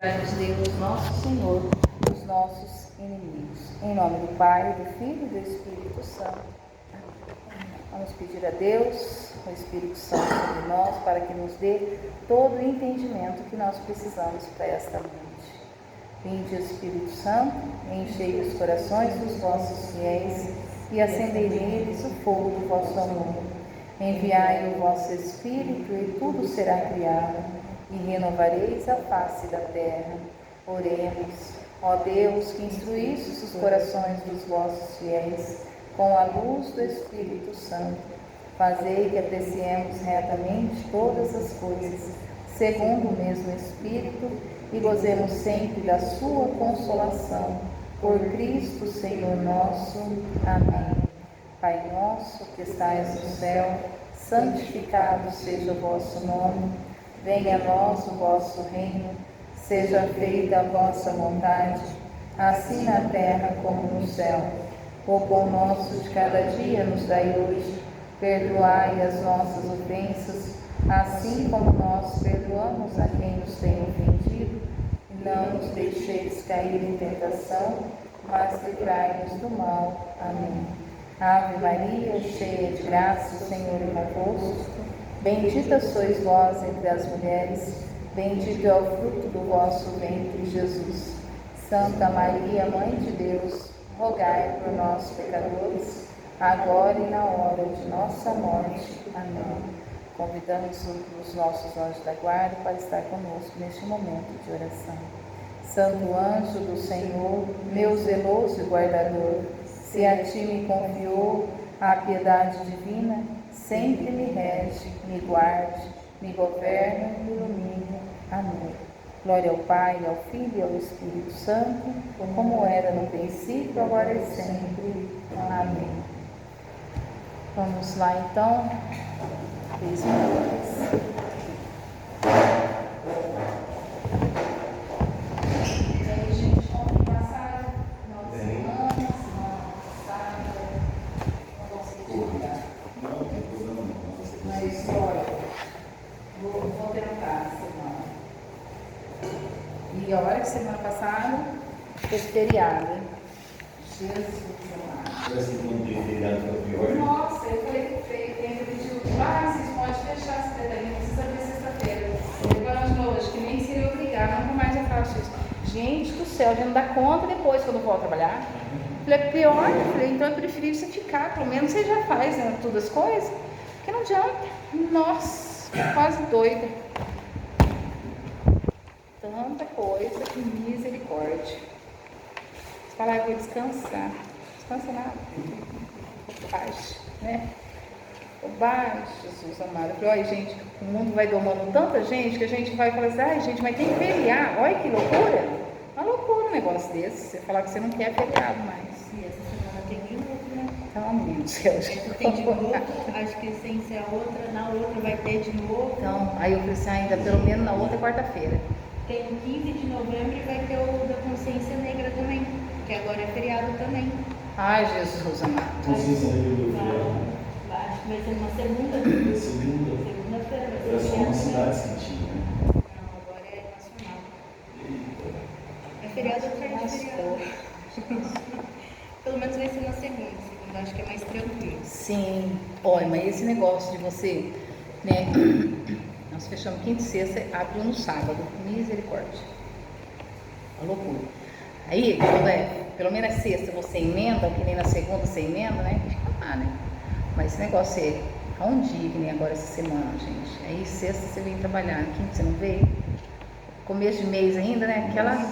Nos Deus, nosso Senhor, os nossos inimigos. Em nome do Pai, do Filho e do Espírito Santo. Amém. Vamos pedir a Deus, o Espírito Santo sobre nós, para que nos dê todo o entendimento que nós precisamos para esta noite. Vinde, Espírito Santo, enchei os corações dos vossos fiéis e acendei neles o fogo do vosso amor. Enviai o vosso Espírito e tudo será criado, e renovareis a face da terra. Oremos. Ó Deus, que instruístes os corações dos vossos fiéis com a luz do Espírito Santo, fazei que apreciemos retamente todas as coisas, segundo o mesmo Espírito, e gozemos sempre da sua consolação. Por Cristo, Senhor nosso. Amém. Pai nosso, que estais no céu, santificado seja o vosso nome. Venha a nós o vosso reino, seja feita a vossa vontade, assim na terra como no céu. O pão nosso de cada dia nos dai hoje, perdoai as nossas ofensas, assim como nós perdoamos a quem nos tem ofendido, e não nos deixeis cair em tentação, mas livrai-nos do mal. Amém. Ave Maria, cheia de graça, o Senhor é convosco. Bendita sois vós entre as mulheres, bendito é o fruto do vosso ventre, Jesus. Santa Maria, Mãe de Deus, rogai por nós, pecadores, agora e na hora de nossa morte. Amém. Convidamos os nossos anjos da guarda para estar conosco neste momento de oração. Santo anjo do Senhor, meu zeloso guardador, se a ti me confiou a piedade divina, sempre me rege, me guarde, me governa, me ilumine. Amém. Glória ao Pai, ao Filho e ao Espírito Santo, como era no princípio, agora e sempre. Amém. Vamos lá então. 3 minutos. E olha que semana passada teve feriado, hein? Jesus amado. Essa segunda de feriado foi pior. Nossa, eu falei que o Pedro pediu, vocês podem fechar a secretaria, não precisa ver sexta-feira. Depois de novo, acho que nem seria obrigado, nunca mais eu faço isso. Gente do céu, a gente não dá conta depois quando eu volto a trabalhar. Eu falei, pior, então é preferível você ficar, pelo menos você já faz, né, todas as coisas, porque não adianta. Nossa, tô quase doida. Tanta coisa, que misericórdia. Você fala, eu vou descansar. Descansa nada. Bobagem, né? Bobagem, Jesus amado. Eu falei, olha, gente, o mundo vai domando tanta gente que a gente vai falar assim, ai, gente, mas tem que feriar. Olha que loucura. Uma loucura um negócio desse. Você falar que você não quer feriado mais. E essa semana tem de novo, né? Então, meu Deus do céu. Essa tem de novo, acho que sem ser a outra, na outra vai ter de novo. Então, aí eu falei assim, ainda pelo menos na outra quarta-feira. Tem o 15 de novembro e vai ter o da consciência negra também, que agora é feriado também. Ai, Jesus amado. Consciência negra do feriado. Acho que vai ser uma segunda. Segunda-feira vai ser Era só uma feriado. cidade que tinha, né? Não, agora é nacional. É feriado atrás de feriado. Pelo menos vai ser na segunda. Segunda acho que é mais tranquilo. Sim, olha, mas esse negócio de você, né? Nós fechamos quinta e sexta, abre no sábado. Misericórdia. Uma loucura. Aí, pelo menos na sexta você emenda, que nem na segunda você emenda, né? Fica lá, né? Mas esse negócio é um dia, que nem agora essa semana, gente. Aí sexta você vem trabalhar, quinta você não veio. Começo de mês ainda, né? Aquela.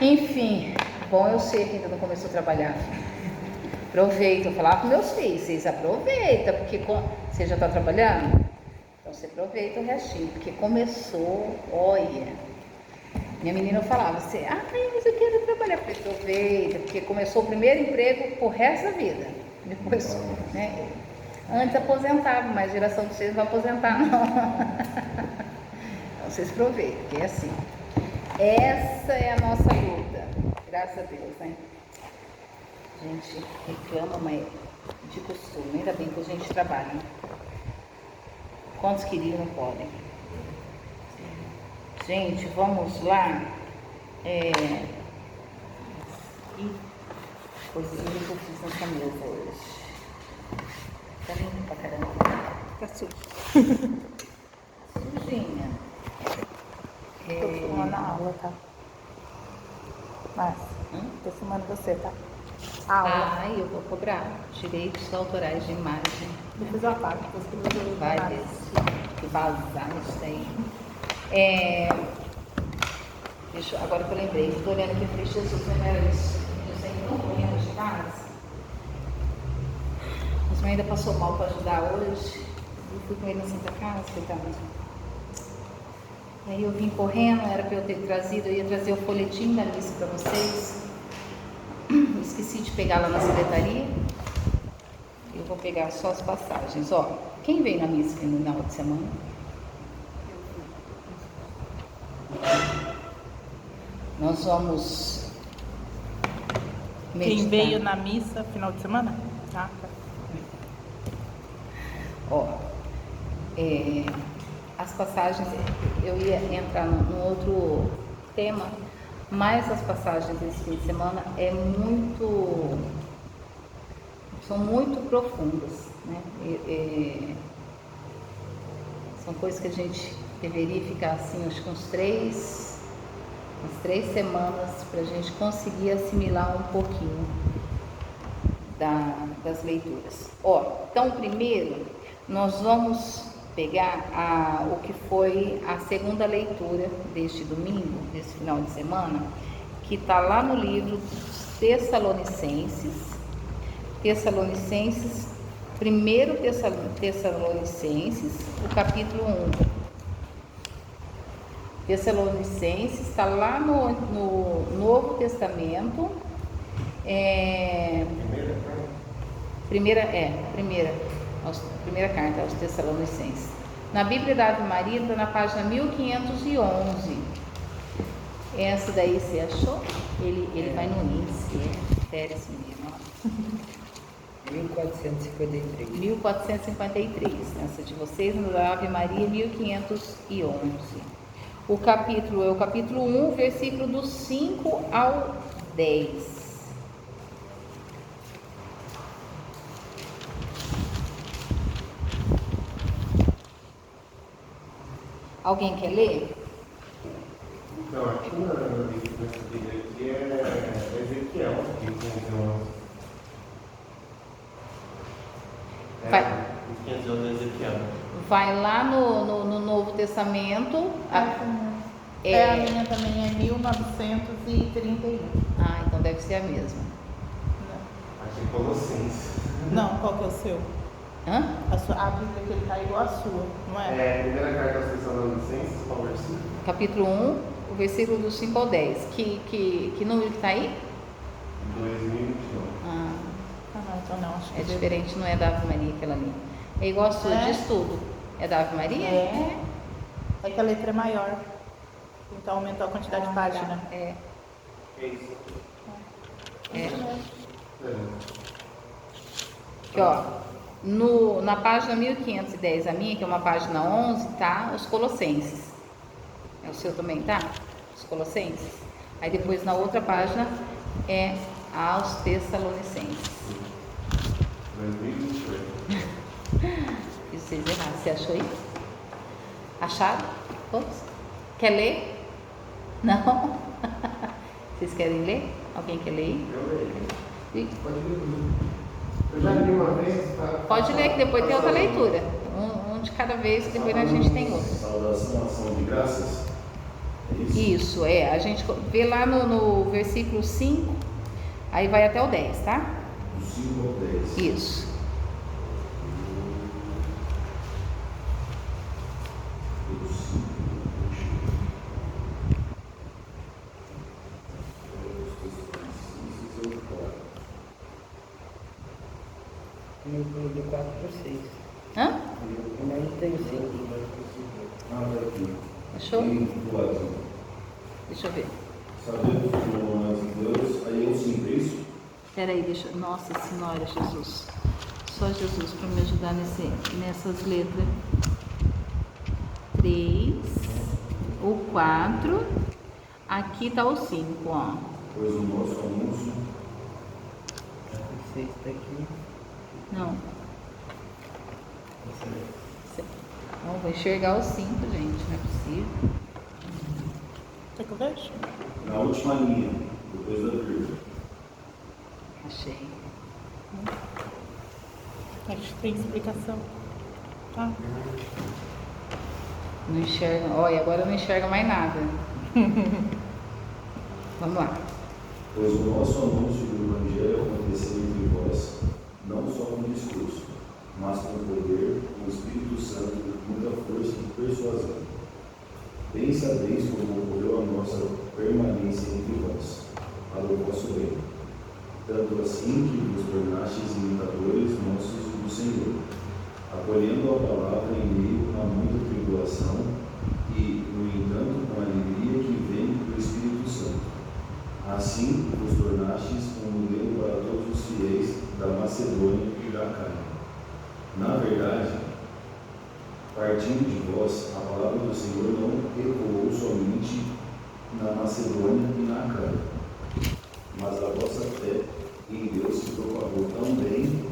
Enfim, bom eu sei que ainda não começou a trabalhar. Aproveita, eu falava com meus filhos, vocês aproveitam, porque você já está trabalhando? Então você aproveita o restinho, porque começou, olha, minha menina falava assim, mas eu quero trabalhar, eu falei, aproveita, porque começou o primeiro emprego pro resto da vida, depois, né, antes aposentava, mas a geração de vocês não vai aposentar não, então vocês aproveitam, porque é assim, essa é a nossa luta, graças a Deus, né, a gente reclama, mas de costume, ainda bem que a gente trabalha, né? Quantos queriam não podem? Gente, vamos lá. Coisinha que eu fiz nessa mesa hoje. Tá lindo pra caramba. Tá sujo. Sujinha. Tô filmando a aula, tá? Mas, tô filmando você, tá? A aula. Ai, eu vou cobrar direitos autorais de imagem. Depois eu apago, depois que eu Vai vou ver que vazar isso aí. Agora que eu lembrei, estou olhando aqui para Jesus, não era isso. Eu sempre não correndo de casa. Mas mãe ainda passou mal para ajudar hoje. Eu fui com ele na Santa Casa, coitado. Aí eu vim correndo, era para eu ter trazido, eu ia trazer o folhetim da missa para vocês. Esqueci de pegar lá na secretaria. Eu vou pegar só as passagens. Ó, quem veio na missa no final de semana? Nós vamos meditar. Quem veio na missa final de semana? Ah, tá. Ó, as passagens, eu ia entrar num outro tema, mas as passagens desse fim de semana são muito profundas, né? São coisas que a gente deveria ficar assim, acho que umas 3 semanas para a gente conseguir assimilar um pouquinho das leituras. Ó, então primeiro nós vamos pegar o que foi a segunda leitura deste domingo, desse final de semana, que está lá no livro Tessalonicenses, 1 Tessalonicenses, o capítulo 1. Tessalonicenses está lá no Novo Testamento. Primeira carta aos Tessalonicenses. Na Bíblia da Ave Maria está na página 1511. Essa daí você achou? Ele vai no índice, sério esse mesmo. 1453. 1453. Essa de vocês, no da Ave Maria, 1511. O capítulo é o capítulo 1, versículo do 5 ao 10. Alguém quer ler? Não, aqui nessa Bíblia aqui é Ezequiel. Vai. 511 é Ezequiel. Vai lá no Novo Testamento. A minha também é 1931. Ah, então deve ser a mesma. Acho que é Colossenses. Não, qual que é o seu? Hã? A Bíblia que ele tá igual a sua, não é? Primeira carta aos Tessalonicenses, qual versículo? Capítulo 1, o versículo do 5 ao 10. Que número que está aí? 2029. Ah, Não, então não, acho que é diferente, não é da Ave Maria aquela ali. É igual a sua, diz tudo. É da Ave Maria? É que a letra é maior. Então aumentou a quantidade de página. É. É isso. Aqui, ó. Na página 1510, a minha, que é uma página 11, tá? Os Colossenses. É o seu também, tá? Os Colossenses. Aí depois na outra página é aos Tessalonicenses. 2028. Fiz vocês errados. Você achou aí? Acharam? Todos? Quer ler? Não? Vocês querem ler? Alguém quer ler? Eu leio. Ih, Pode ler. Eu já li uma vez. pode ler, que depois tem outra leitura. Um de cada vez, que depois a gente tem outra. Saudação, ação de graças. É isso? Isso, a gente vê lá no versículo 5, aí vai até o 10, tá? Do 5 ao 10. Isso. Do 5 Do 4 por 6. Hã? Mas não tem 5. Achou? ao Deixa eu ver. Sabemos que não há de Deus, aí é o 5, é isso? Peraí, Nossa Senhora, Jesus. Só Jesus para me ajudar nessas letras. 3. o 4, aqui tá o 5, ó. Pois o nosso anúncio O 6 está aqui. Não. Não vou enxergar o 5, gente, não é possível. Quer que eu veja? na última linha, depois da vírgula. Achei. Acho que tem explicação. Tá? Não enxerga. Olha, agora eu não enxergo mais nada. Vamos lá. Pois o nosso anúncio do Evangelho aconteceu entre vós, não só com discurso, mas com poder, com o Espírito Santo e com muita força e persuasão. Bem sabeis como ocorreu a nossa permanência entre vós, para o vosso bem. Tanto assim que vos tornastes imitadores nossos do Senhor, acolhendo a palavra em meio a muita tribulação e, no entanto, com a alegria que vem do Espírito Santo. Assim vos tornastes um modelo para todos os fiéis da Macedônia e da Acaia. Na verdade, partindo de vós, a palavra do Senhor não ecoou somente na Macedônia e na Acaia, mas a vossa fé em Deus se propagou também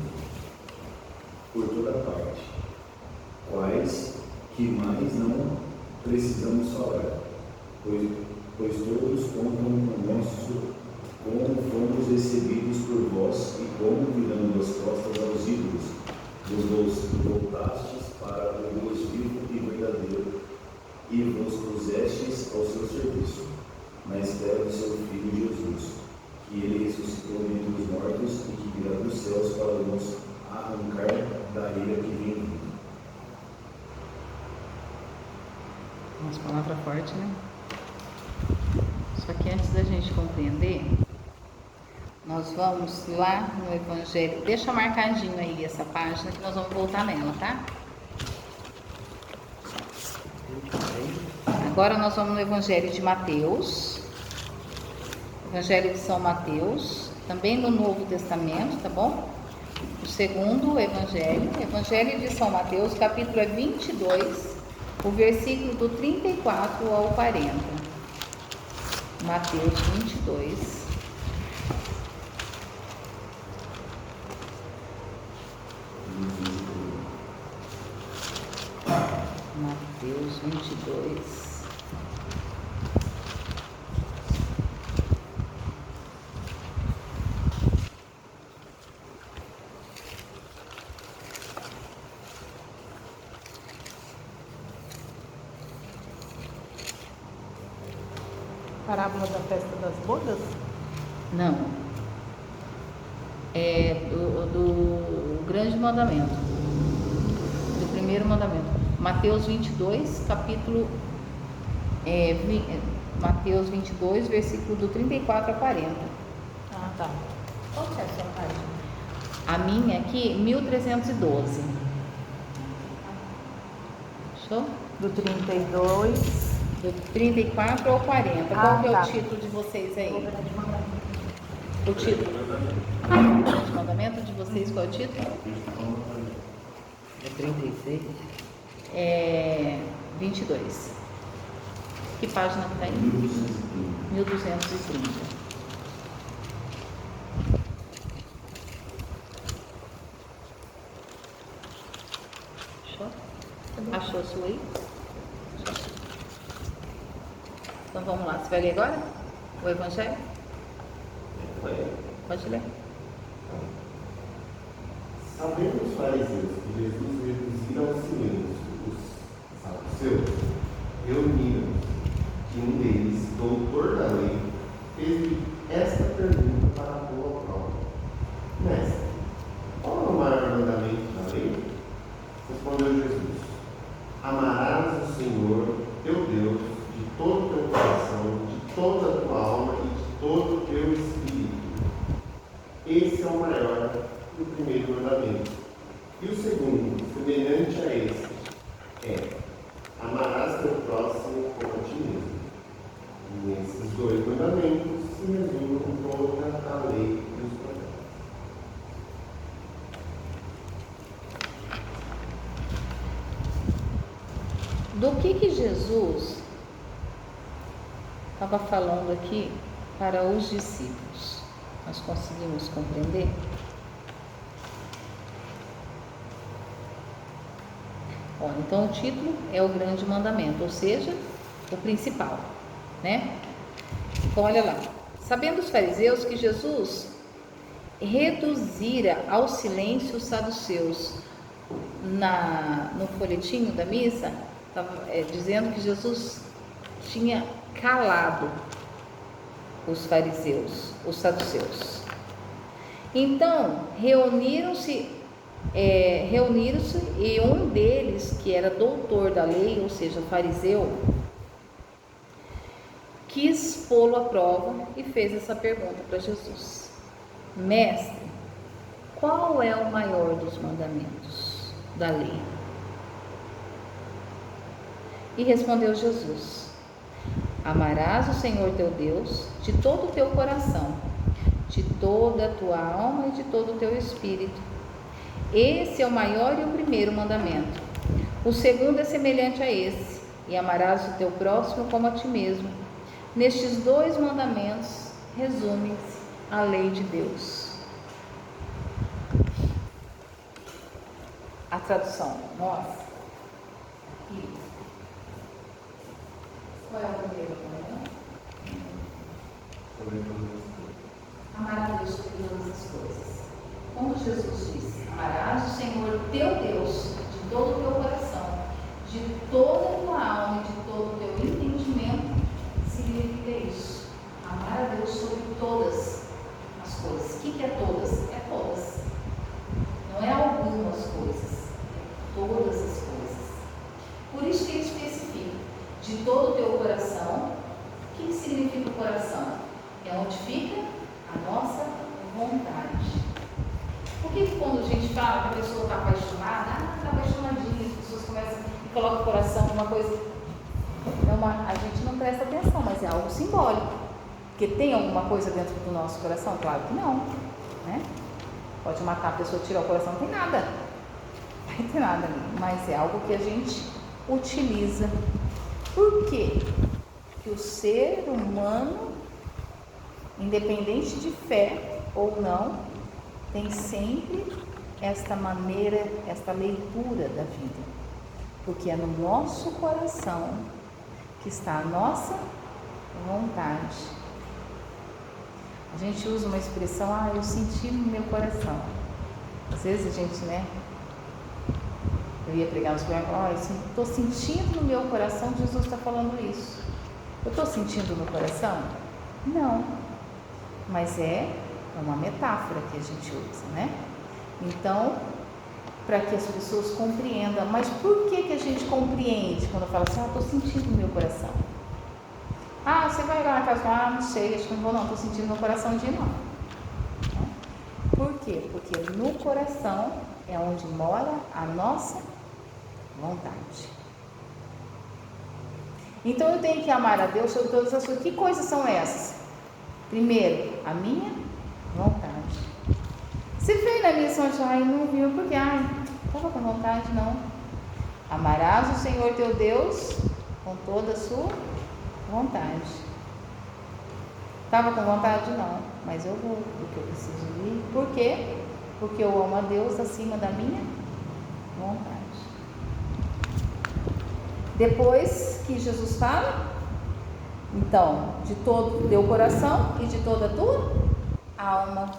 por toda parte, quais que mais não precisamos falar, pois todos contam conosco como fomos recebidos por vós e como, virando as costas aos ídolos, vos voltastes para o Deus vivo e verdadeiro e vos pusestes ao seu serviço, na espera do seu Filho Jesus, que ele ressuscitou dentre os mortos e que virá dos céus para nos arrancar da ira que vem vindo. Umas palavras fortes, né? Só que antes da gente compreender, nós vamos lá no Evangelho. Deixa marcadinho aí essa página que nós vamos voltar nela, tá? Agora nós vamos no Evangelho de Mateus. Evangelho de São Mateus, também no Novo Testamento, tá bom? O segundo Evangelho, Evangelho de São Mateus, capítulo é 22, o versículo do 34 ao 40. Mateus 22. Mateus 22. Parábola da festa das bodas? Não. É do grande mandamento. Do primeiro mandamento. Mateus 22, capítulo. Mateus 22, versículo do 34 a 40. Ah, tá. Qual que é a sua página? A minha aqui, 1312. Fechou? Do 32. Do 34 ao 40. Qual Ah, que é tá. o título de vocês aí? O título. O mandamento de vocês, qual é o título? É 36? 22. Que página que está aí? 1230. Achou? Achou a sua aí? Então vamos lá. Você vai ler agora? O Evangelho? Pode ler. Sabendo os fariseus que Jesus reduzira aos silêncios os saduceus, reuniram-se, que um deles, doutor da lei, fez-lhe esta pergunta para pôr à prova: Mestre, qual é o maior mandamento da lei? Respondeu Jesus: Amarás o Senhor, teu Deus, de todo o teu coração, de toda a tua alma e de todo o teu espírito. Esse é o maior e o primeiro mandamento. E o segundo, semelhante a este, é: amarás teu próximo como a ti mesmo. Nesses dois mandamentos se resume toda a lei e os profetas. Do que Jesus estava falando aqui para os discípulos. Nós conseguimos compreender? Ó, então o título é o grande mandamento, ou seja, o principal, né? Então olha lá. Sabendo os fariseus que Jesus reduzira ao silêncio os saduceus, no folhetinho da missa, estava dizendo que Jesus tinha calado os fariseus, os saduceus. Então reuniram-se e um deles, que era doutor da lei, ou seja, fariseu, quis pô-lo à prova e fez essa pergunta para Jesus: Mestre, qual é o maior dos mandamentos da lei? E respondeu Jesus: Amarás o Senhor teu Deus de todo o teu coração, de toda a tua alma e de todo o teu espírito. Esse é o maior e o primeiro mandamento. O segundo é semelhante a esse: e amarás o teu próximo como a ti mesmo. Nestes 2 mandamentos resume-se a lei de Deus. A tradução nossa. Qual é o primeiro mandamento? Amar a Deus sobre todas as coisas. Como Jesus disse: amarás o Senhor teu Deus de todo o teu coração, de toda a tua alma e de todo o teu entendimento. Significa isso: amar a Deus sobre todas as coisas. O que é todas? É todas. Não é algumas coisas, é todas as coisas. Por isso que ele especifica: de todo o teu coração. O que significa o coração? É onde fica a nossa vontade. Por que quando a gente fala que a pessoa está apaixonada, está apaixonadinha, as pessoas começam e colocam o coração numa coisa, a gente não presta atenção, mas é algo simbólico. Porque tem alguma coisa dentro do nosso coração? Claro que não, né? Pode matar a pessoa, tirar o coração, não tem nada. Não tem nada ali, mas é algo que a gente utiliza. Por quê? Que o ser humano, independente de fé ou não, tem sempre esta maneira, esta leitura da vida, porque é no nosso coração que está a nossa vontade. A gente usa uma expressão: eu senti no meu coração. Às vezes a gente, eu ia pregar nos programas e falava: estou sentindo no meu coração que Jesus está falando isso. Eu estou sentindo no coração? Não, mas é uma metáfora que a gente usa, né? Então, para que as pessoas compreendam. Mas por que a gente compreende quando fala assim: estou sentindo no meu coração? Você vai lá na casa? Não sei, acho que não vou não, estou sentindo no meu coração de ir não. Por quê? Porque no coração é onde mora a nossa vontade. Então eu tenho que amar a Deus sobre todas as coisas. Que coisas são essas? Primeiro, a minha vontade. Você veio na missa hoje, não viu porque, estava com vontade, não. Amarás o Senhor teu Deus com toda a sua vontade. Estava com vontade? Não, mas eu vou, porque eu preciso ir. Por quê? Porque eu amo a Deus acima da minha vontade. Depois que Jesus fala, então, de todo o teu coração e de toda a tua alma.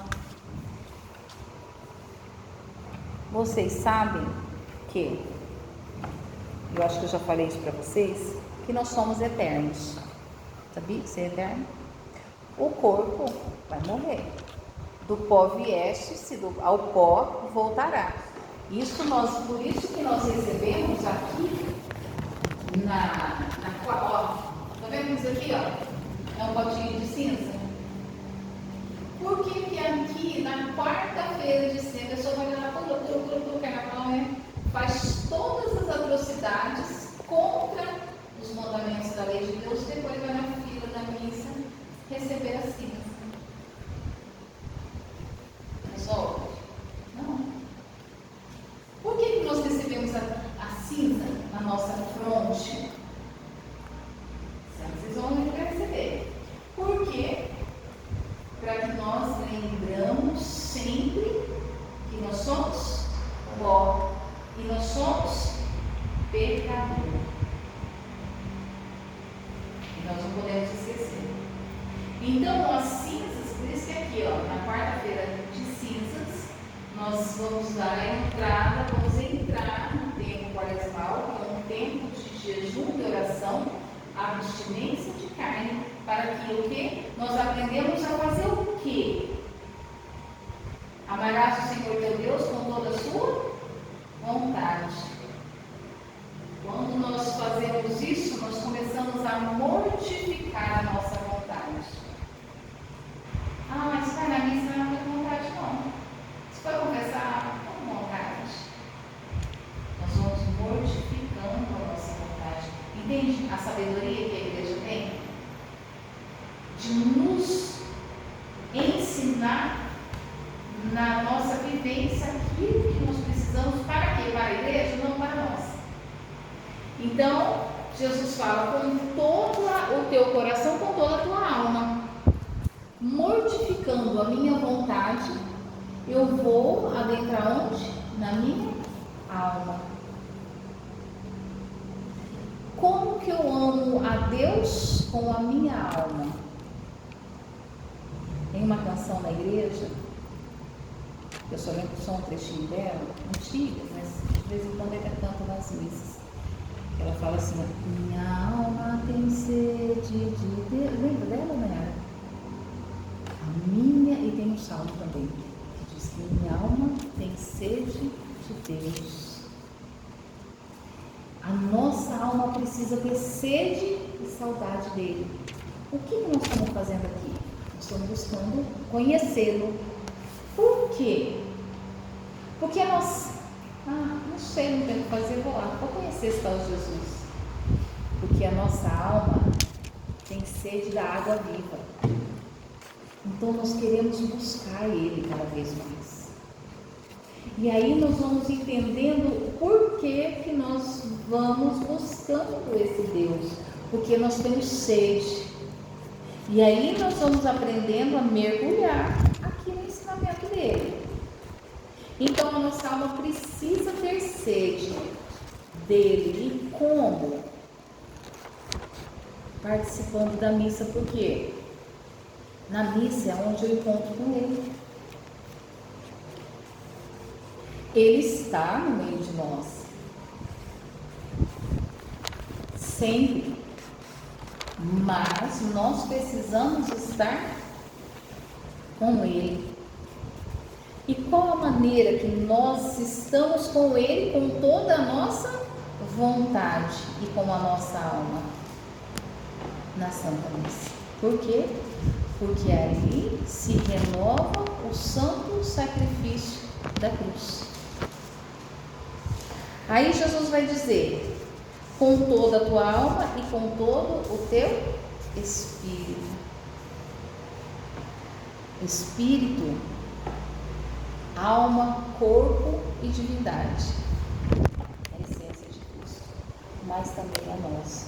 Vocês sabem que, eu acho que eu já falei isso para vocês, que nós somos eternos. Sabia que você é eterno? O corpo vai morrer. Do pó vieste, ao pó voltará. Por isso que nós recebemos aqui tá vendo isso aqui, é um potinho de cinza. Por que aqui na quarta-feira de cinza a pessoa vai lá pro carnaval, né? Faz todas as atrocidades contra os mandamentos da lei de Deus e depois vai na fila da missa receber a cinza? Resolve? Não. Por que nós recebemos a cinza na nossa fronte? Vocês vão receber. Então, as cinzas, por isso que aqui, ó, na quarta-feira de cinzas, nós vamos dar a entrada, vamos entrar no tempo quaresmal, que é um tempo de jejum e oração, abstinência de carne, para que o quê? Nós aprendemos a fazer o quê? Amarás o Senhor teu Deus com toda a sua vontade. Quando nós fazemos isso, nós começamos a mortificar a nossa vontade. Ah, mas vai na missa não tem vontade não. Se for confessar, não tem vontade. Nós vamos mortificando a nossa vontade. Entende a sabedoria que a igreja tem? De nos ensinar na nossa vivência aquilo que nós precisamos. Para quê? Para a igreja? Não para nós. Então, Jesus fala: com todo o teu coração, com toda a tua alma, mortificando a minha vontade, eu vou adentrar onde? Na minha alma. Como que eu amo a Deus com a minha alma? Tem uma canção na igreja, eu só lembro só um trechinho dela, antiga, mas de vez em quando ele canta nas missas. Ela fala assim: minha alma tem sede de Deus. Lembra dela, né? A minha, e tem um salmo também, que diz que minha alma tem sede de Deus. A nossa alma precisa ter sede e saudade dele. O que nós estamos fazendo aqui? Nós estamos buscando conhecê-lo. Por quê? Porque nós, não sei, não tem o que fazer, vou lá, vou conhecer esse tal Jesus. Porque a nossa alma tem sede da água viva. Então nós queremos buscar ele cada vez mais. E aí nós vamos entendendo por que nós vamos buscando esse Deus. Porque nós temos sede. E aí nós vamos aprendendo a mergulhar aqui no ensinamento dele. Então a nossa alma precisa ter sede dele. E como? Participando da missa. Por quê? Na missa é onde eu encontro com ele. Ele está no meio de nós. Sempre. Mas nós precisamos estar com ele. E qual a maneira que nós estamos com ele com toda a nossa vontade e com a nossa alma? Na Santa Missa. Por quê? Porque ali se renova o santo sacrifício da cruz. Aí Jesus vai dizer: com toda a tua alma e com todo o teu espírito. Espírito, alma, corpo e divindade. É a essência de Cristo. Mas também a nossa.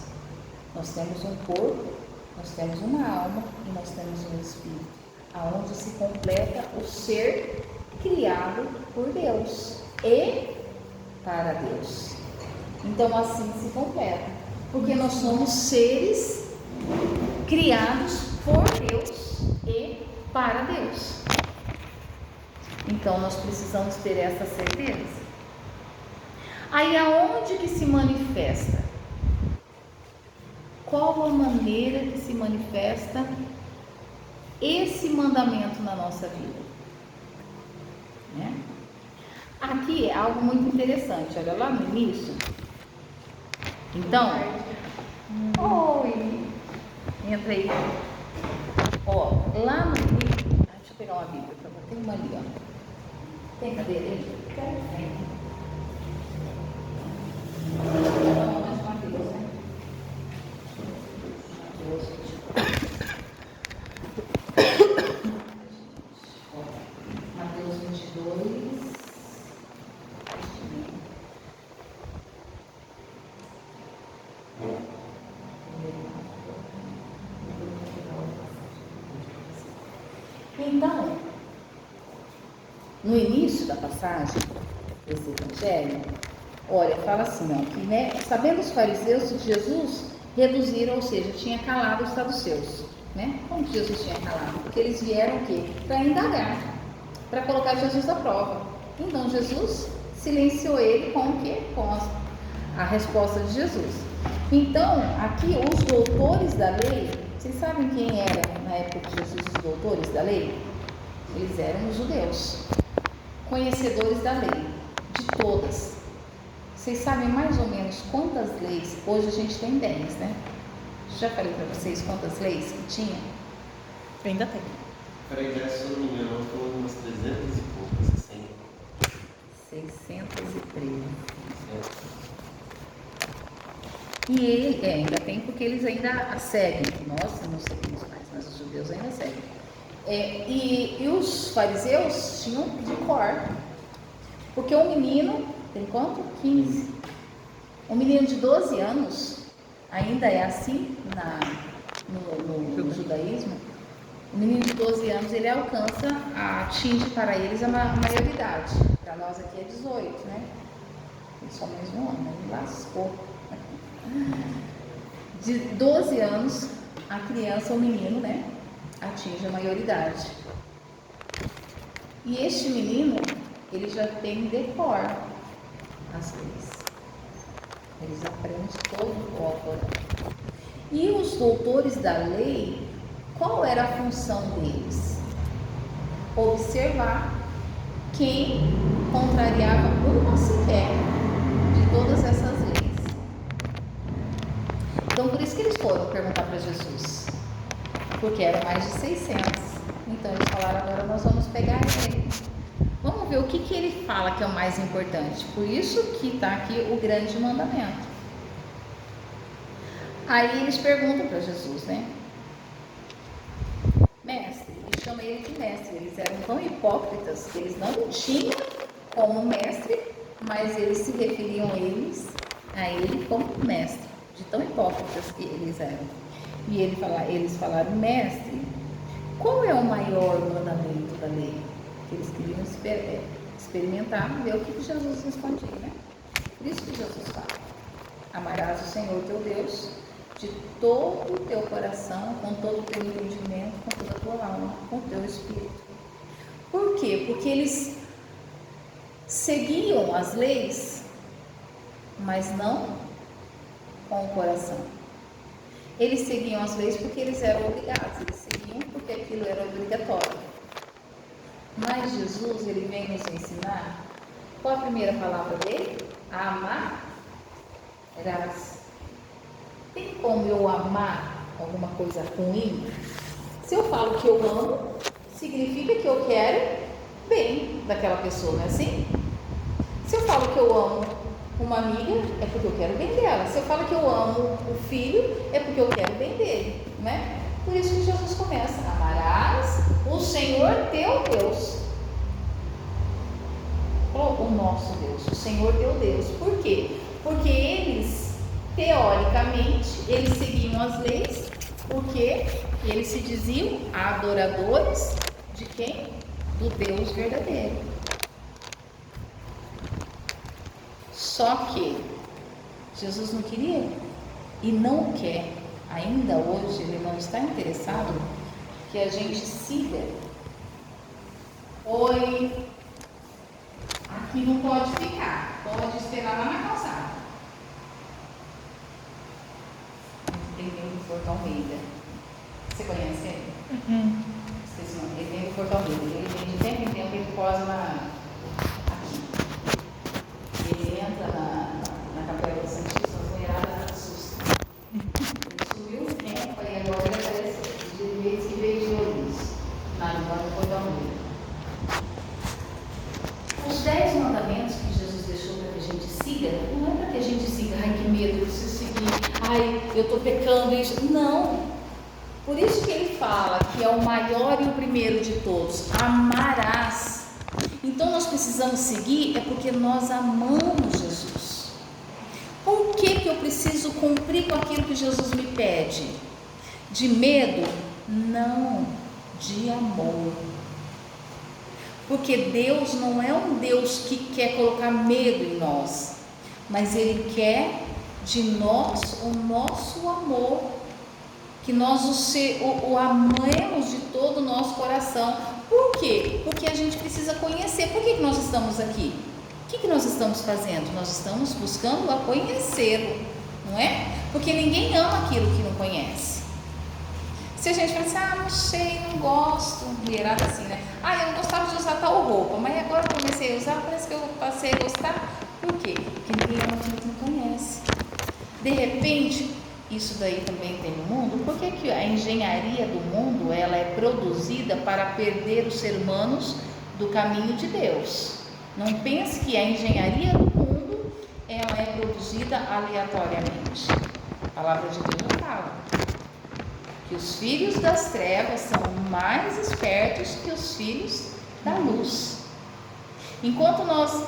Nós temos um corpo, nós temos uma alma e nós temos um espírito, aonde se completa o ser criado por Deus e para Deus. Então assim se completa, porque nós somos seres criados por Deus e para Deus. Então nós precisamos ter essa certeza. Aí aonde que se manifesta? Qual a maneira que se manifesta esse mandamento na nossa vida? Né? Aqui é algo muito interessante. Olha lá no início. Então, oi, entra aí. Ó, lá no início, deixa eu pegar uma Bíblia para você. Tem uma ali, ó. Tem cadeira aí? Tem. Mateus 22. Então, no início da passagem desse evangelho, olha, fala assim, ó, que, né, sabendo os fariseus que Jesus reduziram, ou seja, tinha calado os saduceus, né? Como que Jesus tinha calado? Porque eles vieram o quê? Para indagar, para colocar Jesus à prova. Então Jesus silenciou ele com o quê? Com a resposta de Jesus. Então, aqui os doutores da lei, vocês sabem quem era na época de Jesus os doutores da lei? Eles eram os judeus, conhecedores da lei, de todas. Vocês sabem mais ou menos quantas leis? Hoje a gente tem 10, né? Já falei para vocês quantas leis que tinha? Ainda tem. Peraí, já se eu não me engano, foi umas 300 e poucas, 613. E ele ainda tem, porque eles ainda a seguem. Nós não seguimos mais, mas os judeus ainda seguem. E os fariseus tinham de cor. Porque o menino, tem quanto? 15. Um menino de 12 anos, ainda é assim no judaísmo. O menino de 12 anos, ele atinge para eles a maioridade. Para nós aqui é 18, né? Só mais um ano, ele lascou. De 12 anos, a criança, o menino, né, atinge a maioridade. E este menino, ele já tem decor as leis. Eles aprendem todo o Alcorão. E os doutores da lei, qual era a função deles? Observar quem contrariava uma sequer de todas essas leis. Então, por isso que eles foram perguntar para Jesus, porque eram mais de 600. Então, eles falaram: agora nós vamos pegar ele. Vamos ver o que ele fala que é o mais importante. Por isso que está aqui o grande mandamento. Aí eles perguntam para Jesus, né? Mestre, e chama ele de mestre. Eles eram tão hipócritas que eles não o tinham como mestre, mas eles se referiam a ele como mestre. De tão hipócritas que eles eram. E eles falaram: mestre, qual é o maior mandamento da lei? Que eles queriam experimentar, ver o que Jesus respondia, né? Por isso que Jesus fala: amarás o Senhor teu Deus de todo o teu coração, com todo o teu entendimento, com toda a tua alma, com o teu espírito. Por quê? Porque eles seguiam as leis, mas não com o coração. Eles seguiam as leis porque eles eram obrigados, eles seguiam porque aquilo era obrigatório. Mas Jesus, ele vem nos ensinar. Qual a primeira palavra dele? Amarás. Tem como eu amar alguma coisa ruim? Se eu falo que eu amo, significa que eu quero bem daquela pessoa, não é assim? Se eu falo que eu amo uma amiga, é porque eu quero bem dela. Se eu falo que eu amo o filho, é porque eu quero bem dele, né? Por isso que Jesus começa: amarás o Senhor teu Deus. O nosso Deus, o Senhor teu Deus. Por quê? Porque eles, teoricamente, eles seguiam as leis, porque eles se diziam adoradores de quem? Do Deus verdadeiro. Só que Jesus não queria e não quer, ainda hoje ele não está interessado que a gente siga. Oi, aqui não pode ficar, pode esperar lá na calçada. Ele vem do Portão Almeida. Você conhece ele? Esqueci o nome. Ele vem do Portão Almeida. Ele vem de tempo em tempo, ele posa aqui. Ele entra na Capela do Santíssimo, as mulheradas assustam. Ele subiu um tempo e agora ele aparece de vez que veio de Ourinhos, lá no Portão Almeida. Os 10 mandamentos que Jesus deixou para que a gente siga, não é para que a gente siga: ai, que medo, eu preciso seguir, ai, eu estou pecando, isso. Não. Por isso que ele fala que é o maior e o primeiro de todos: amarás. Então nós precisamos seguir, é porque nós amamos Jesus. Por que eu preciso cumprir com aquilo que Jesus me pede? De medo? Não, de amor. Porque Deus não é um Deus que quer colocar medo em nós, mas Ele quer de nós o nosso amor, que nós o amemos de todo o nosso coração. Por quê? Porque a gente precisa conhecer. Por que nós estamos aqui? O que nós estamos fazendo? Nós estamos buscando a conhecê-lo, não é? Porque ninguém ama aquilo que não conhece. Se a gente pensar, não sei, não gosto, mulherada assim, né? Eu não gostava de usar tal roupa, mas agora que eu comecei a usar, parece que eu passei a gostar. Por quê? Porque ninguém ama aquilo que não conhece. De repente, isso daí também tem no mundo. Por que a engenharia do mundo ela é produzida para perder os seres humanos do caminho de Deus? Não pense que a engenharia do mundo ela é produzida aleatoriamente. A palavra de Deus fala que os filhos das trevas são mais espertos que os filhos da luz. Enquanto nós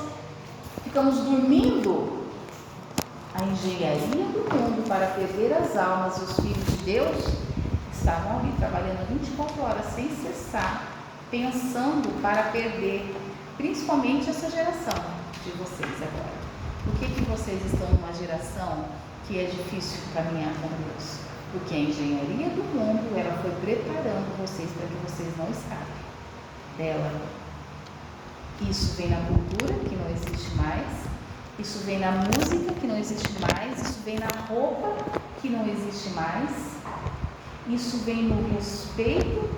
ficamos dormindo, a engenharia do mundo para perder as almas e os filhos de Deus estavam ali trabalhando 24 horas sem cessar, pensando para perder principalmente essa geração de vocês agora. Por que vocês estão numa geração que é difícil caminhar com Deus? Porque a engenharia do mundo ela foi preparando vocês para que vocês não escapem dela. Isso vem na cultura, que não existe mais. Isso vem na música, que não existe mais. Isso vem na roupa, que não existe mais. Isso vem no respeito,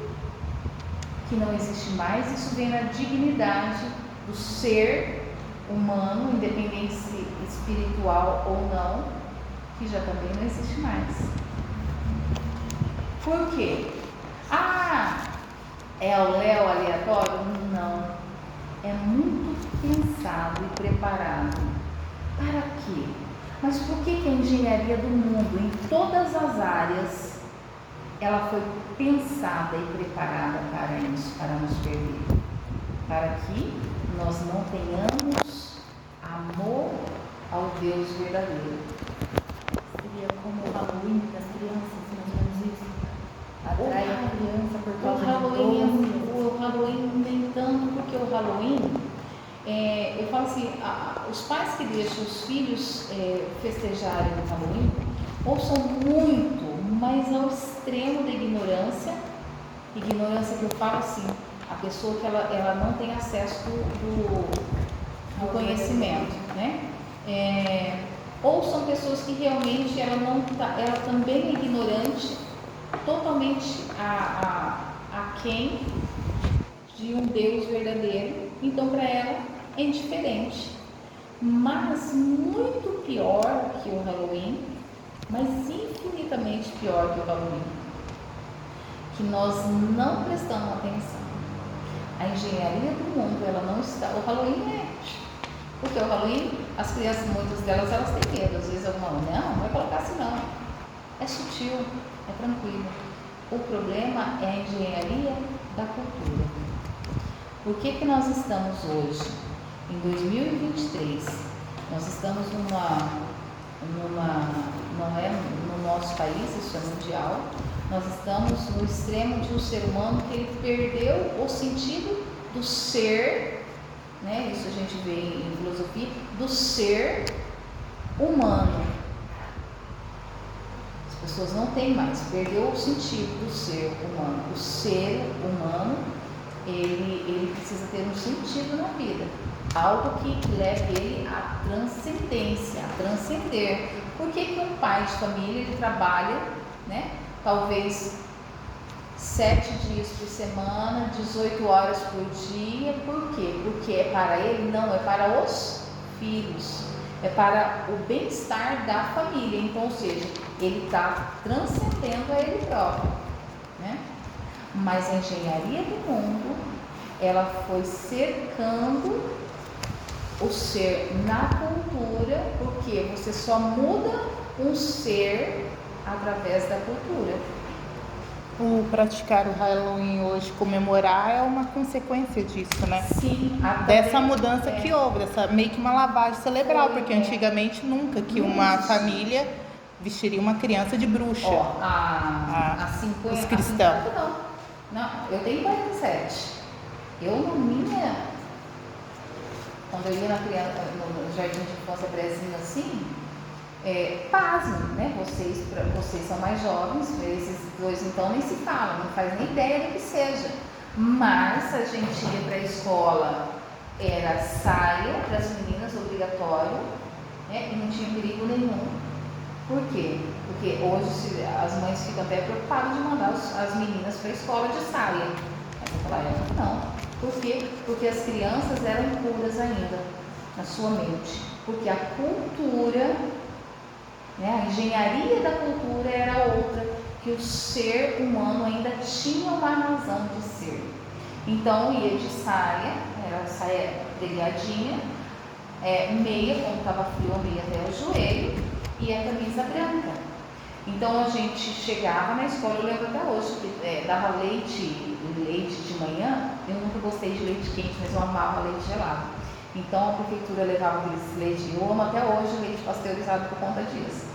que não existe mais. Isso vem na dignidade do ser humano, independente se espiritual ou não, que já também não existe mais. Por quê? É o Léo aleatório? Não. É muito pensado e preparado. Para quê? Mas por que a engenharia do mundo, em todas as áreas, ela foi pensada e preparada para isso, para nos perder? Para que nós não tenhamos amor ao Deus verdadeiro. Seria como o Halloween das crianças, mais ou menos isso. Atrai a criança por causa O Halloween nem tanto, porque o Halloween, eu falo assim, os pais que deixam os filhos festejarem o Halloween, ou são muito, mas ao extremo da ignorância que eu falo assim, a pessoa que ela não tem acesso do conhecimento, né? Ou são pessoas que realmente ela também é ignorante, totalmente aquém de um Deus verdadeiro, então para ela é indiferente. Mas muito pior que o Halloween, mas infinitamente pior que o Halloween, que nós não prestamos atenção. A engenharia do mundo, ela não está. O Halloween porque o Halloween, as crianças, muitas delas, elas têm medo. Às vezes alguma não vai colocar assim não. É sutil, é tranquilo. O problema é a engenharia da cultura. Por que nós estamos hoje, em 2023, nós estamos não é no nosso país, isso é mundial, nós estamos no extremo de um ser humano que ele perdeu o sentido do ser, né? Isso a gente vê em filosofia, do ser humano. As pessoas não têm mais, perdeu o sentido do ser humano. O ser humano, ele precisa ter um sentido na vida, algo que leve ele à transcendência, a transcender. Por que um pai de família ele trabalha, né? Talvez 7 dias por semana, 18 horas por dia. Por quê? Porque é para ele? Não, é para os filhos, é para o bem-estar da família. Então, ou seja, ele está transcendendo a ele próprio, né? Mas a engenharia do mundo, ela foi cercando o ser na cultura, porque você só muda um ser através da cultura. O praticar o Halloween hoje, comemorar, é uma consequência disso, né? Sim. Dessa mudança que houve, dessa meio que uma lavagem cerebral, porque antigamente nunca que uma família vestiria uma criança de bruxa. Há 50 os cristãos. Não, eu tenho 47. Quando eu ia no jardim de infância brezinho assim, pasmem, né? Vocês são mais jovens, esses dois então nem se falam, não faz nem ideia do que seja. Mas a gente ia para a escola, era saia para as meninas, obrigatório, né? E não tinha perigo nenhum. Por quê? Porque hoje as mães ficam até preocupadas de mandar as meninas para a escola de saia. Mas naquela época não. Por quê? Porque as crianças eram puras ainda na sua mente. Porque a cultura, né, a engenharia da cultura era outra, que o ser humano ainda tinha uma razão de ser. Então ia de saia, era saia delgadinha, meia, quando estava frio, a meia até o joelho, e a camisa branca. Então a gente chegava na escola, eu lembro até hoje, que dava leite de manhã. Eu nunca gostei de leite quente, mas eu amava leite gelado. Então a prefeitura levava aqueles leite, eu amo até hoje leite pasteurizado por conta disso.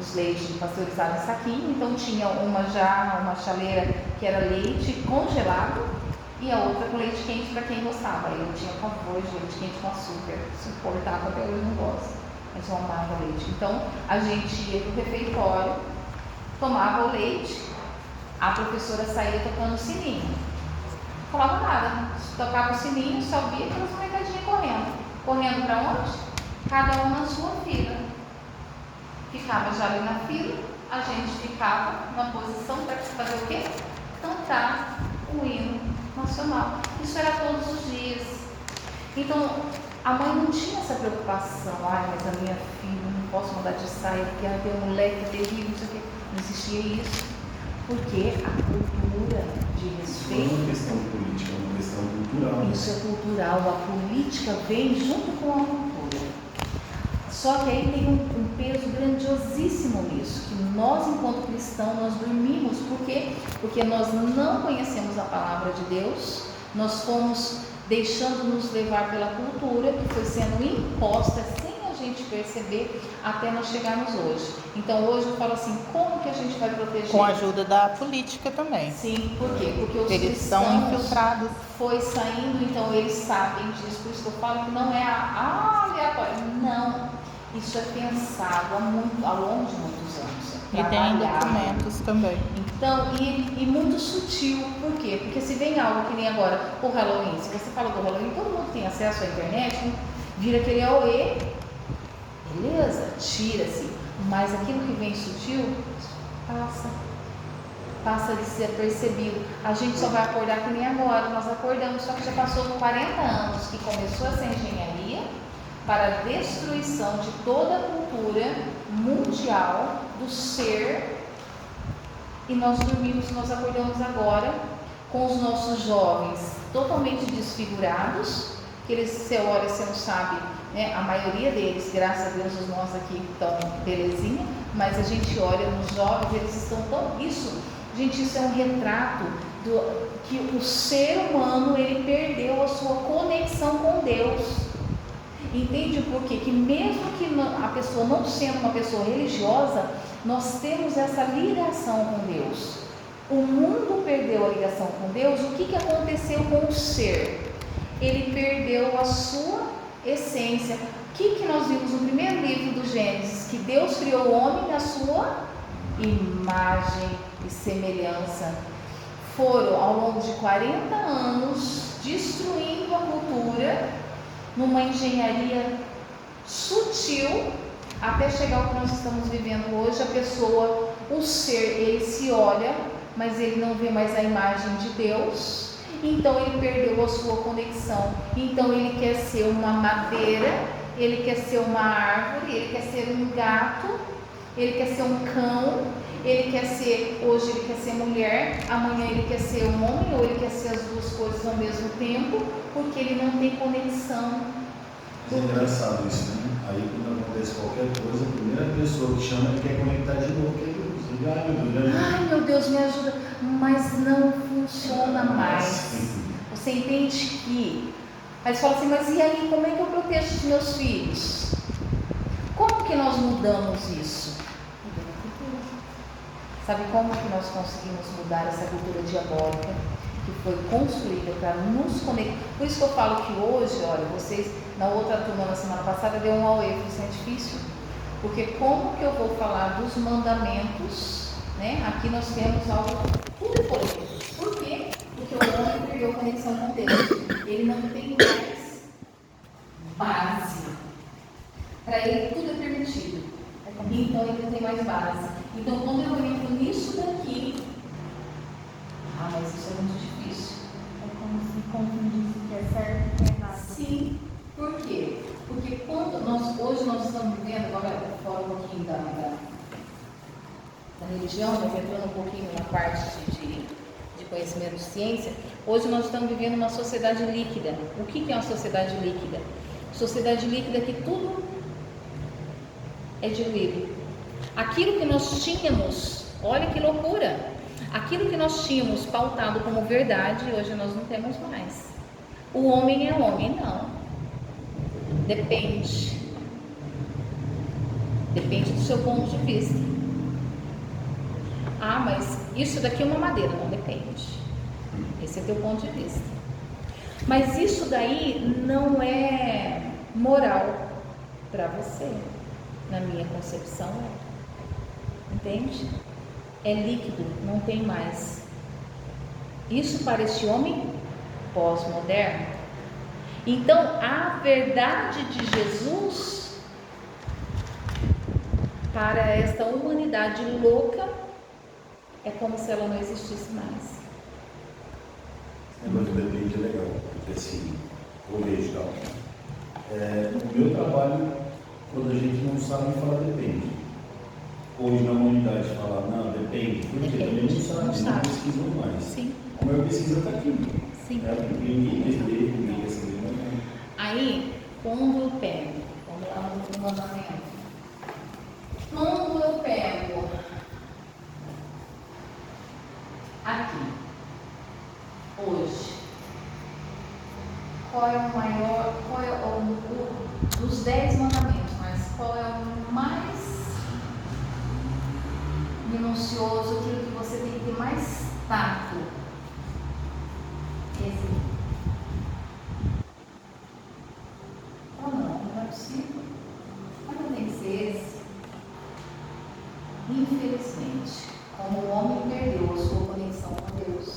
Os leites pasteurizados em saquinho, então tinha uma chaleira que era leite congelado e a outra com leite quente para quem gostava. Eu tinha pavor de leite quente com açúcar, suportava, até hoje não gosto, mas eu amava leite. Então a gente ia para o refeitório, tomava o leite, a professora saía tocando o sininho, não falava nada, tocava o sininho, só via aquelas molecadinhas correndo para onde? Cada uma na sua fila. Ficava já ali na fila, a gente ficava na posição para fazer o quê? Cantar o hino nacional. Isso era todos os dias. Então, a mãe não tinha essa preocupação. Ai, mas a minha filha, não posso mandar de saia porque ela tem um moleque terrível, não sei o quê. Não existia isso. Porque a cultura de respeito... Não é uma questão política, é uma questão cultural. Isso é cultural. A política vem junto com a cultura. Só que aí tem um peso grandiosíssimo nisso, que nós, enquanto cristãos, nós dormimos. Por quê? Porque nós não conhecemos a palavra de Deus, nós fomos deixando-nos levar pela cultura que foi sendo imposta sem a gente perceber até nós chegarmos hoje. Então hoje eu falo assim, como que a gente vai proteger? Com a ajuda da política também. Sim, por quê? Porque os Eles cristãos são infiltrados. foi saindo, então eles sabem disso, por isso que eu falo que não é aleatório, não. Isso é pensado ao longo de muitos anos. E tem documentos também. Então, e muito sutil. Por quê? Porque se vem algo que nem agora, o Halloween, se você fala do Halloween, todo mundo tem acesso à internet, vira aquele auê, beleza, tira-se. Mas aquilo que vem sutil, passa de ser percebido. A gente só vai acordar que nem agora, nós acordamos, só que já passou 40 anos que começou essa engenharia para a destruição de toda a cultura mundial do ser, e nós dormimos, nós acordamos agora com os nossos jovens totalmente desfigurados, que eles, você olha, você não sabe, né? A maioria deles, graças a Deus, os nossos aqui estão belezinha, mas a gente olha nos jovens, eles estão tão... Isso, gente, isso é um retrato que o ser humano, ele perdeu a sua conexão com Deus. Entende por quê? Que mesmo que a pessoa não sendo uma pessoa religiosa, nós temos essa ligação com Deus. O mundo perdeu a ligação com Deus. O que aconteceu com o ser? Ele perdeu a sua essência. O que nós vimos no primeiro livro do Gênesis? Que Deus criou o homem na sua imagem e semelhança. Foram, ao longo de 40 anos, destruindo a cultura, numa engenharia sutil, até chegar ao que nós estamos vivendo hoje. A pessoa, o ser, ele se olha, mas ele não vê mais a imagem de Deus, então ele perdeu a sua conexão. Então ele quer ser uma madeira, ele quer ser uma árvore, ele quer ser um gato, ele quer ser um cão, ele quer ser, hoje ele quer ser mulher, amanhã ele quer ser um homem, ou ele quer ser as duas coisas ao mesmo tempo, porque ele não tem conexão. Mas é engraçado isso, né? Aí quando acontece qualquer coisa, a primeira pessoa que chama, ele quer conectar de novo, que é Deus. Ai, meu Deus, me ajuda. Mas não funciona mais. Você entende que... Aí você fala assim, mas e aí, como é que eu protejo os meus filhos? Como que nós mudamos isso? Sabe como que nós conseguimos mudar essa cultura diabólica que foi construída para nos conectar? Por isso que eu falo que hoje, olha, vocês, na outra turma, na semana passada, deu um auê, isso é difícil. Porque como que eu vou falar dos mandamentos, né? Aqui nós temos algo, tudo é polêmico. Por quê? Porque o homem perdeu a conexão com Deus. Ele não tem mais base. Para ele tudo é permitido. Então ele não tem mais base. Então quando eu entro nisso daqui, mas isso é muito difícil. É como se confundisse o que é certo e o que é errado. Sim. Por quê? Porque quando hoje nós estamos vivendo, agora fora um pouquinho da religião, mas entrando um pouquinho na parte de conhecimento de ciência, hoje nós estamos vivendo uma sociedade líquida. O que é uma sociedade líquida? Sociedade líquida que tudo é diluído. Aquilo que nós tínhamos, olha que loucura, aquilo que nós tínhamos pautado como verdade, hoje nós não temos mais. O homem é homem, não. Depende do seu ponto de vista. Mas isso daqui é uma madeira, não depende. Esse é teu ponto de vista. Mas isso daí não é moral para você, na minha concepção. Entende? É líquido, não tem mais. Isso para este homem pós-moderno. Então, a verdade de Jesus para esta humanidade louca é como se ela não existisse mais. Esse negócio de depende é legal, porque assim, eu vejo tal. O meu trabalho, quando a gente não sabe falar depende. Hoje na humanidade falar, não, depende, porque também não sabe, não pesquisam mais. Sim. A maior pesquisa está aqui. Sim. Ninguém quer saber, ninguém quer saber. Aí, quando eu pego, vamos lá no mandamento. Quando eu pego aqui, hoje, qual é o maior, dos 10 mandamentos, mas qual é o mais minucioso, aquilo que você tem que ter mais tato? Esse. Não é possível. Mas não tem que ser esse. Infelizmente, como o homem perdeu a sua conexão com Deus.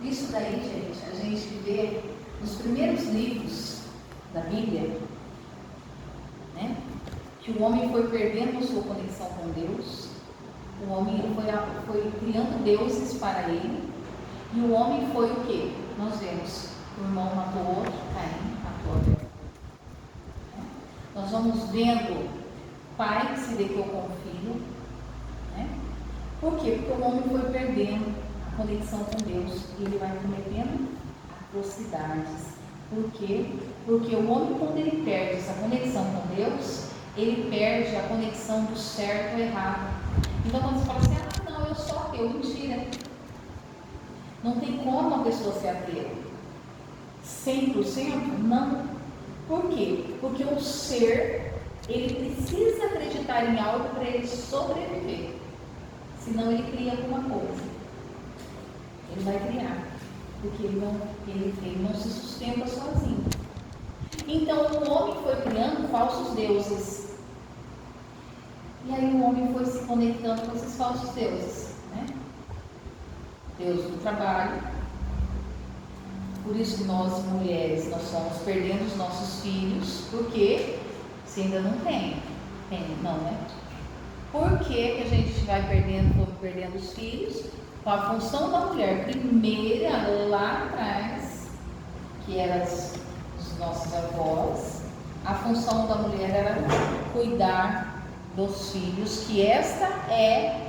Isso daí, gente, a gente vê nos primeiros livros da Bíblia, né? Que o homem foi perdendo a sua conexão com Deus. O homem foi criando deuses para ele. E o homem foi o quê? Nós vemos, o irmão matou o outro, Caim matou o outro. Nós vamos vendo pai que se deitou com o filho, né? Por quê? Porque o homem foi perdendo a conexão com Deus e ele vai cometendo atrocidades. Por quê? Porque o homem, quando ele perde essa conexão com Deus, ele perde a conexão do certo e errado. Então quando você fala assim, não, eu sou ateu, mentira. Não tem como a pessoa ser ateu 100%? Não. Por quê? Porque o ser, ele precisa acreditar em algo para ele sobreviver. Senão ele cria alguma coisa. Ele vai criar. Porque ele não se sustenta sozinho. Então o homem foi criando falsos deuses. E aí o homem foi se conectando com esses falsos deuses, né? Deus do trabalho. Por isso que nós, mulheres, nós estamos perdendo os nossos filhos. Por quê? Você ainda não tem. Não, né? Por que a gente vai perdendo os filhos? Com a função da mulher primeira, lá atrás, que era os nossos avós, a função da mulher era cuidar dos filhos, que esta é,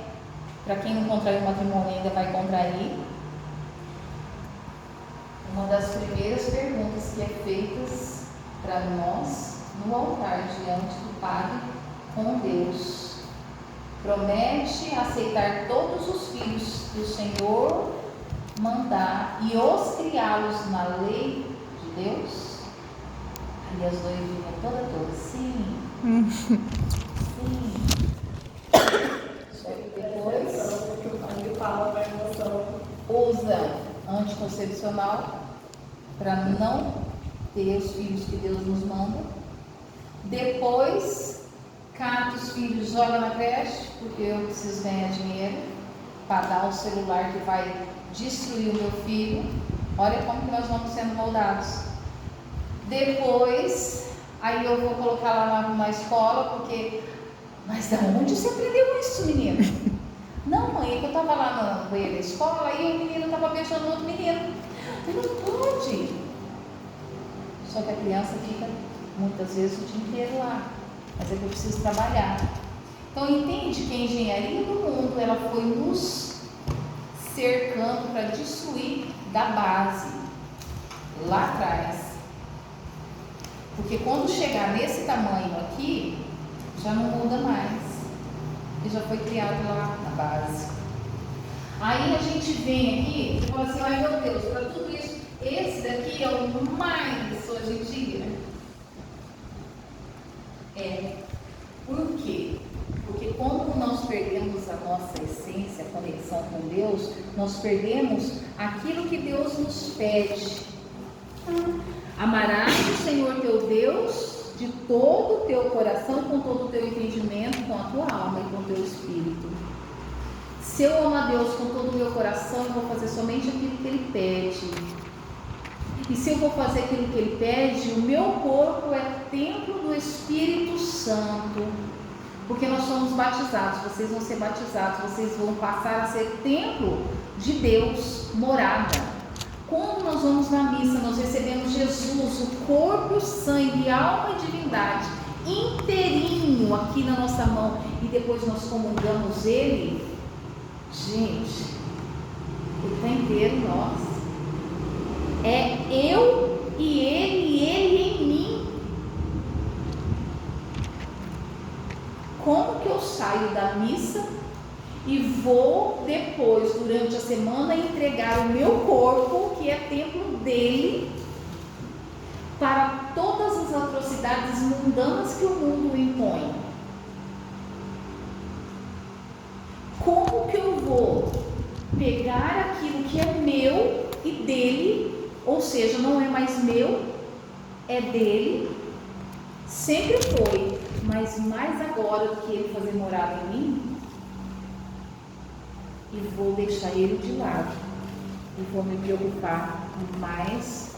para quem não contraiu matrimônio ainda vai contrair, uma das primeiras perguntas que é feitas para nós no altar diante do Padre com Deus. Promete aceitar todos os filhos que o Senhor mandar e os criá-los na lei de Deus? Aí as noivinhas todas, sim. Sim. Depois usa anticoncepcional para não ter os filhos que Deus nos manda. Depois cata os filhos, joga na creche, porque eu preciso ganhar dinheiro para dar um celular que vai destruir o meu filho. Olha como que nós vamos sendo moldados. Depois, aí eu vou colocar lá numa escola, porque... Mas da onde você aprendeu isso, menino? Não, mãe, é que eu estava lá no banheiro da escola e o menino estava beijando outro menino. Não pode. Só que a criança fica muitas vezes o dia inteiro lá. Mas é que eu preciso trabalhar. Então entende que a engenharia do mundo, ela foi nos cercando para destruir da base, lá atrás. Porque quando chegar nesse tamanho aqui, já não muda mais. Que já foi criado lá na base. Aí a gente vem aqui e fala assim, ai meu Deus, para tudo isso, esse daqui é o mais hoje em dia. Por quê? Porque quando nós perdemos a nossa essência, a conexão com Deus, nós perdemos aquilo que Deus nos pede. Amarás o Senhor teu Deus de todo o teu coração, com todo o teu entendimento, com a tua alma e com o teu espírito. Se eu amo a Deus com todo o meu coração, eu vou fazer somente aquilo que Ele pede. E se eu vou fazer aquilo que Ele pede, o meu corpo é templo do Espírito Santo. Porque nós somos batizados, vocês vão ser batizados, vocês vão passar a ser templo de Deus, morada. Quando nós vamos na missa, nós recebemos Jesus, o corpo, sangue, alma e divindade, inteirinho aqui na nossa mão, e depois nós comungamos Ele. Gente, Ele está inteiro em nós. É eu e Ele em mim. Como que eu saio da missa e vou depois, durante a semana, entregar o meu corpo, que é templo dele, para todas as atrocidades mundanas que o mundo impõe? Como que eu vou pegar aquilo que é meu e dele, ou seja, não é mais meu, é dele, sempre foi, mas mais agora do que ele fazer morada em mim, e vou deixar ele de lado e vou me preocupar mais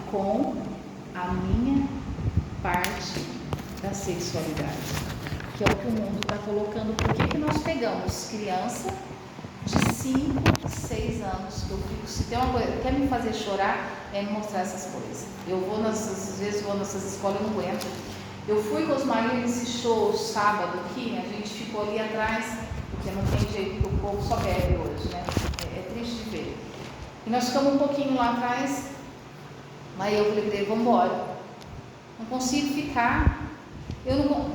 com a minha parte da sexualidade, que é o que o mundo está colocando. Por que nós pegamos criança de 5, 6 anos, que eu fico, se tem uma coisa que quer me fazer chorar, é me mostrar essas coisas. Eu vou às vezes vou nessas escolas, eu não aguento. Eu fui com os maridos nesse show sábado aqui, a gente ficou ali atrás, porque não tem jeito, que o povo só bebe hoje, né? É triste de ver. E nós ficamos um pouquinho lá atrás, aí eu falei, vamos embora. Não consigo ficar.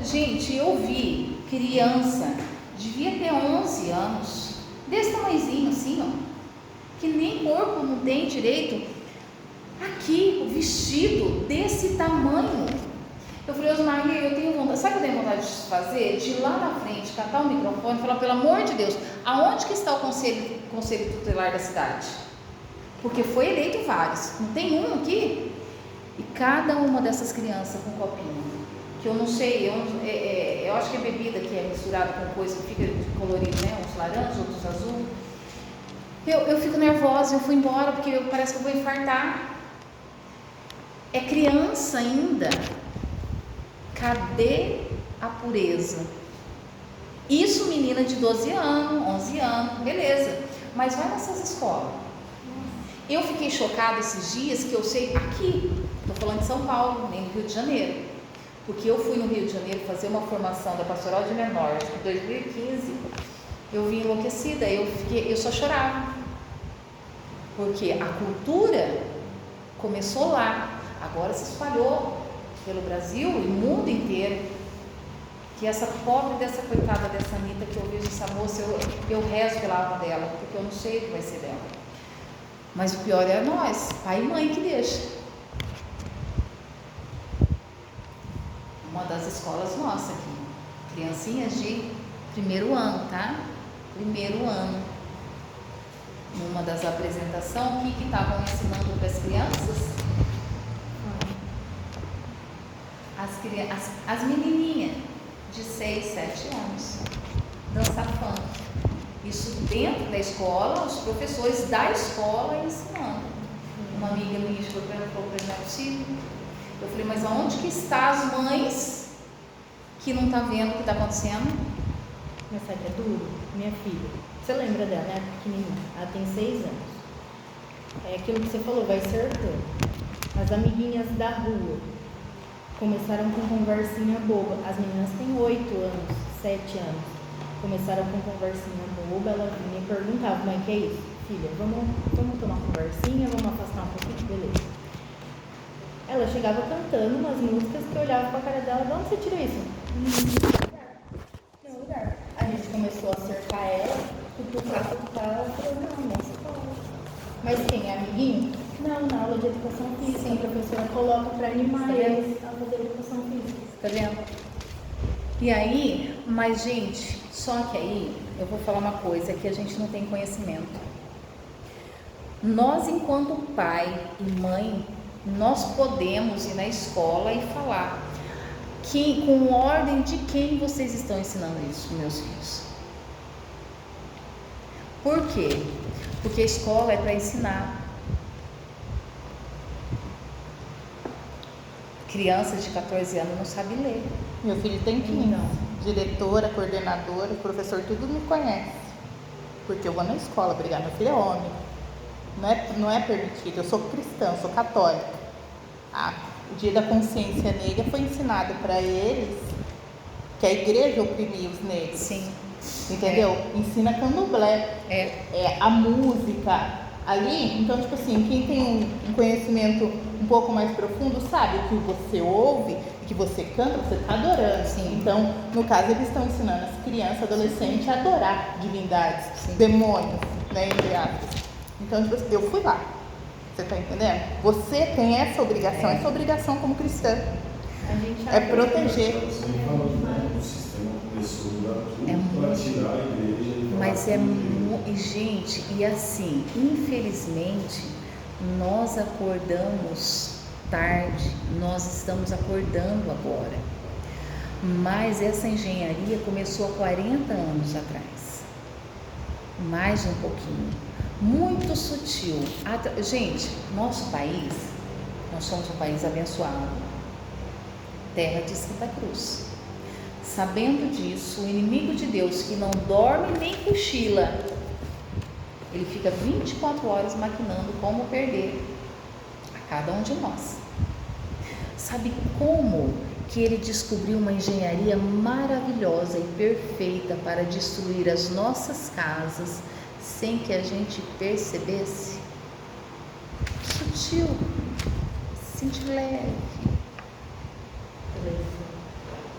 Gente, eu vi criança, devia ter 11 anos, desse tamanhozinho assim, ó, que nem corpo não tem direito, aqui, o vestido desse tamanho. Eu falei, Osmar, eu tenho vontade, sabe o que eu tenho vontade de fazer? De ir lá na frente, catar o microfone e falar, pelo amor de Deus, aonde que está o conselho tutelar da cidade? Porque foi eleito vários, não tem um aqui? E cada uma dessas crianças com um copinho, que eu não sei, eu acho que é bebida que é misturada com coisa que fica colorido, né? Uns laranjas, outros azul. Eu fico nervosa, eu fui embora porque parece que eu vou infartar. É criança ainda. Cadê a pureza? Isso, menina de 12 anos, 11 anos, beleza. Mas vai nessas escolas. Eu fiquei chocada esses dias, que eu sei, aqui, estou falando de São Paulo, nem no Rio de Janeiro. Porque eu fui no Rio de Janeiro fazer uma formação da Pastoral de Menores, em 2015, eu vim enlouquecida, eu só chorava. Porque a cultura começou lá, agora se espalhou pelo Brasil e mundo inteiro. Que essa pobre dessa coitada dessa Anitta, que eu vejo essa moça, eu rezo pela alma dela, porque eu não sei o que vai ser dela. Mas o pior é nós, pai e mãe, que deixa. Uma das escolas nossas aqui, criancinhas de primeiro ano, tá? Primeiro ano. Numa das apresentações, o que estavam ensinando para as crianças? As menininhas, de 6, 7 anos, dançar funk. Isso dentro da escola, os professores da escola ensinando. Uma amiga minha chegou para ela e falou: não é possível. Eu falei: mas aonde que estão as mães que não estão vendo o que está acontecendo? Mas sabe, é duro. Minha filha, você lembra dela, né? Pequenininha. Ela tem 6 anos. É aquilo que você falou, vai ser duro. As amiguinhas da rua começaram com conversinha boba. As meninas têm 8 anos, 7 anos. Começaram com conversinha boba. Ela vinha e perguntava: mãe, que é isso? Filha, vamos tomar conversinha, vamos afastar um pouquinho, beleza. Ela chegava cantando umas músicas que eu olhava pra cara dela: de onde você tirou isso? Nenhum lugar. A gente começou a cercar ela, cutucar, ela falou: não, nem se fala. Mas quem é amiguinho? Não, na aula de educação física. Sim, a professora coloca pra animar eles a fazer educação física. Tá vendo? E aí, mas gente, só que aí eu vou falar uma coisa que a gente não tem conhecimento. Nós, enquanto pai e mãe, nós podemos ir na escola e falar com ordem de quem vocês estão ensinando isso, meus filhos. Por quê? Porque a escola é para ensinar. Crianças de 14 anos não sabem ler. Meu filho tem 15. Não. Diretora, coordenadora, professor, tudo me conhece. Porque eu vou na escola brigar. Meu filho é homem. Não é permitido. Eu sou cristã, sou católica. O dia da consciência negra foi ensinado para eles que a igreja oprimia os negros. Sim. Entendeu? Ensina candomblé. A música ali. Então, tipo assim, quem tem um conhecimento um pouco mais profundo sabe o que você ouve, o que você canta, você está adorando. Sim. Então, no caso, eles estão ensinando as crianças, adolescentes a adorar divindades, Sim. demônios, né, entre aspas. Então, tipo assim, eu fui lá. Você tá entendendo? Você tem essa obrigação como cristã. É proteger. O sistema começou a mudar tudo para tirar a igreja e Mas gente, e assim, infelizmente, nós acordamos tarde, nós estamos acordando agora. Mas essa engenharia começou há 40 anos atrás. Mais um pouquinho. Muito sutil. Gente, nosso país, nós somos um país abençoado, terra de Santa Cruz. Sabendo disso, o inimigo de Deus, que não dorme nem cochila, ele fica 24 horas maquinando como perder a cada um de nós. Sabe como que ele descobriu uma engenharia maravilhosa e perfeita para destruir as nossas casas sem que a gente percebesse? Sutil, assim de leve.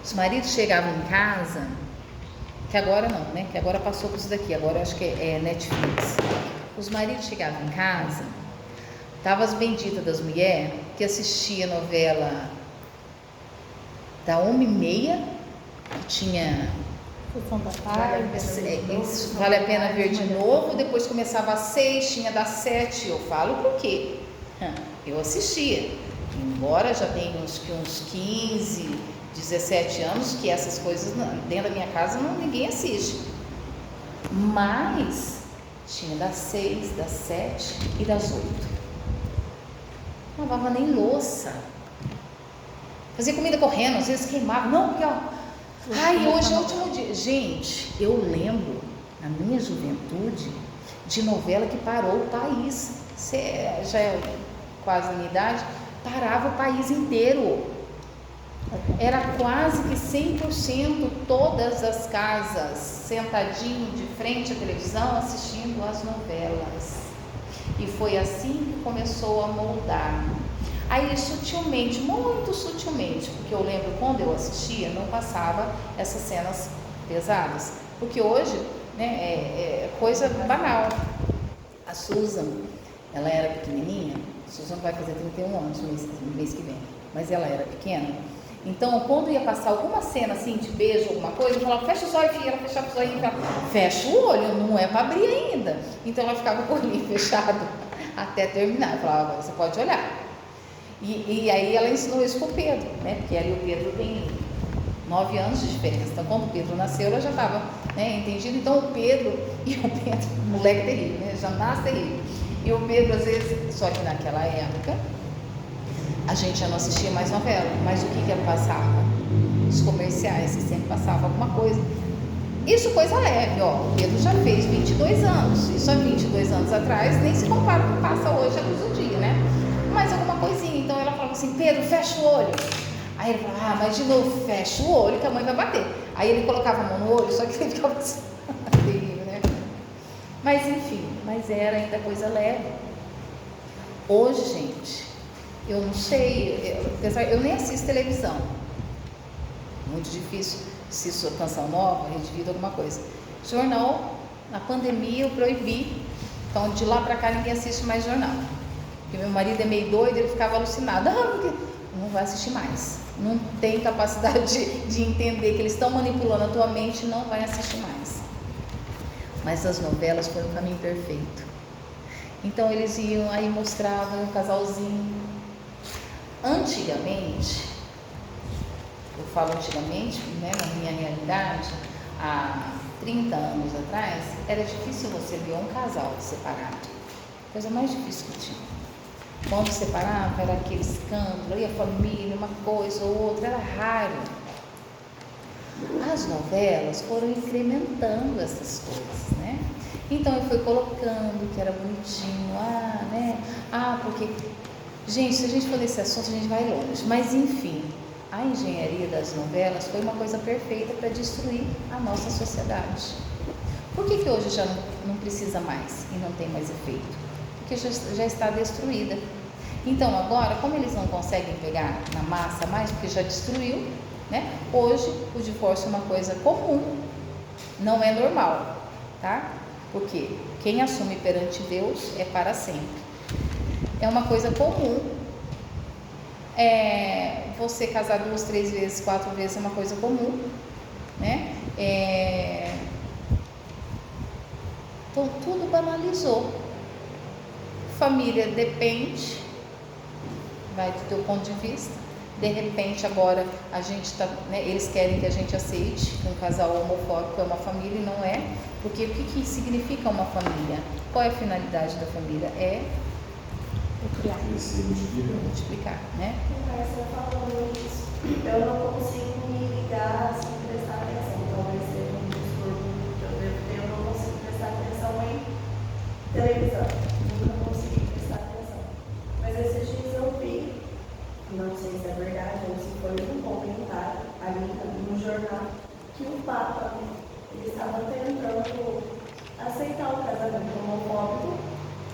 Os maridos chegavam em casa, que agora não, né? Que agora passou por isso daqui, agora eu acho que é Netflix. Os maridos chegavam em casa, estavam as benditas das mulheres que assistia novela da 1h30, que tinha Sessão da tarde. isso, Vale a Pena Ver de Novo, depois começava às 6, tinha das 7, eu falo por quê? Eu assistia, embora já tenha uns 15, 17 anos, que essas coisas dentro da minha casa ninguém assiste, mas tinha das 6, das 7 e das 8, não lavava nem louça, fazia comida correndo, às vezes queimava, não, porque hoje é o último dia. Gente, eu lembro na minha juventude de novela que parou o país. Você já é quase na minha idade, parava o país inteiro. Era quase que 100% todas as casas sentadinho de frente à televisão assistindo as novelas. E foi assim que começou a moldar. Aí sutilmente, muito sutilmente, porque eu lembro quando eu assistia, não passava essas cenas pesadas, porque hoje, né, é coisa banal. A Susan, ela era pequenininha, a Susan vai fazer 31 anos no mês que vem, mas ela era pequena, então quando ia passar alguma cena assim de beijo, alguma coisa, eu falava: fecha os olhos, filha. Ela fechava os olhos e falava: fecha o olho, não é para abrir ainda. Então ela ficava com o olhinho fechado até terminar. Eu falava: agora você pode olhar. E aí ela ensinou isso pro Pedro, né? Porque ali o Pedro tem 9 anos de diferença. Então, quando o Pedro nasceu, ela já estava, né, entendida. Então, o Pedro, moleque terrível, né, já nasce terrível. E o Pedro, às vezes, só que naquela época, a gente já não assistia mais novela. Mas o que passava? Os comerciais, que sempre passava alguma coisa. Isso coisa leve, ó. O Pedro já fez 22 anos. Isso há 22 anos atrás nem se compara com o que passa hoje à luz do dia, né? Mas alguma coisinha. Então ela falava assim: Pedro, fecha o olho. Aí ele falava: mas de novo, fecha o olho que a mãe vai bater. Aí ele colocava a mão no olho, só que ele ficava assim, terrível, né? Mas enfim, mas era ainda coisa leve. Hoje, gente, eu não sei, eu nem assisto televisão. Muito difícil se isso é canção nova, Rede Vida, alguma coisa. Jornal, na pandemia eu proibi. Então de lá pra cá ninguém assiste mais jornal. Porque meu marido é meio doido, ele ficava alucinado. Porque não vai assistir mais. Não tem capacidade de entender que eles estão manipulando a tua mente, não vai assistir mais. Mas as novelas foram o caminho perfeito. Então eles iam, aí mostravam um casalzinho. Antigamente, eu falo antigamente, né, na minha realidade, há 30 anos atrás, era difícil você ver um casal separado. Coisa mais difícil que tinha. Quando separava, era aquele escândalo, aí a família, uma coisa ou outra, era raro. As novelas foram incrementando essas coisas, né? Então eu fui colocando que era bonitinho, porque... Gente, se a gente for nesse assunto, a gente vai longe. Mas enfim, a engenharia das novelas foi uma coisa perfeita para destruir a nossa sociedade. Por que hoje já não precisa mais e não tem mais efeito? Porque já está destruída. Então agora, como eles não conseguem pegar na massa mais, porque já destruiu, né? Hoje o divórcio é uma coisa comum, não é normal, tá? Porque quem assume perante Deus é para sempre. É uma coisa comum. Você casar 2, 3 vezes, 4 vezes é uma coisa comum, né? Então tudo banalizou. Família depende, vai do teu ponto de vista. De repente agora a gente tá, né, eles querem que a gente aceite que um casal homofóbico é uma família e não é. Porque o que significa uma família? Qual é a finalidade da família? É multiplicar, né? Você falando isso, eu não consigo me ligar sem prestar atenção. Talvez seja um distúrbio que eu devo ter, eu não consigo prestar atenção em televisão. Nunca consegui prestar atenção. Mas esses dias eu vi, não sei se é verdade ou se foi um comentário ali no jornal, que o Papa ele estava tentando aceitar o casamento homofóbico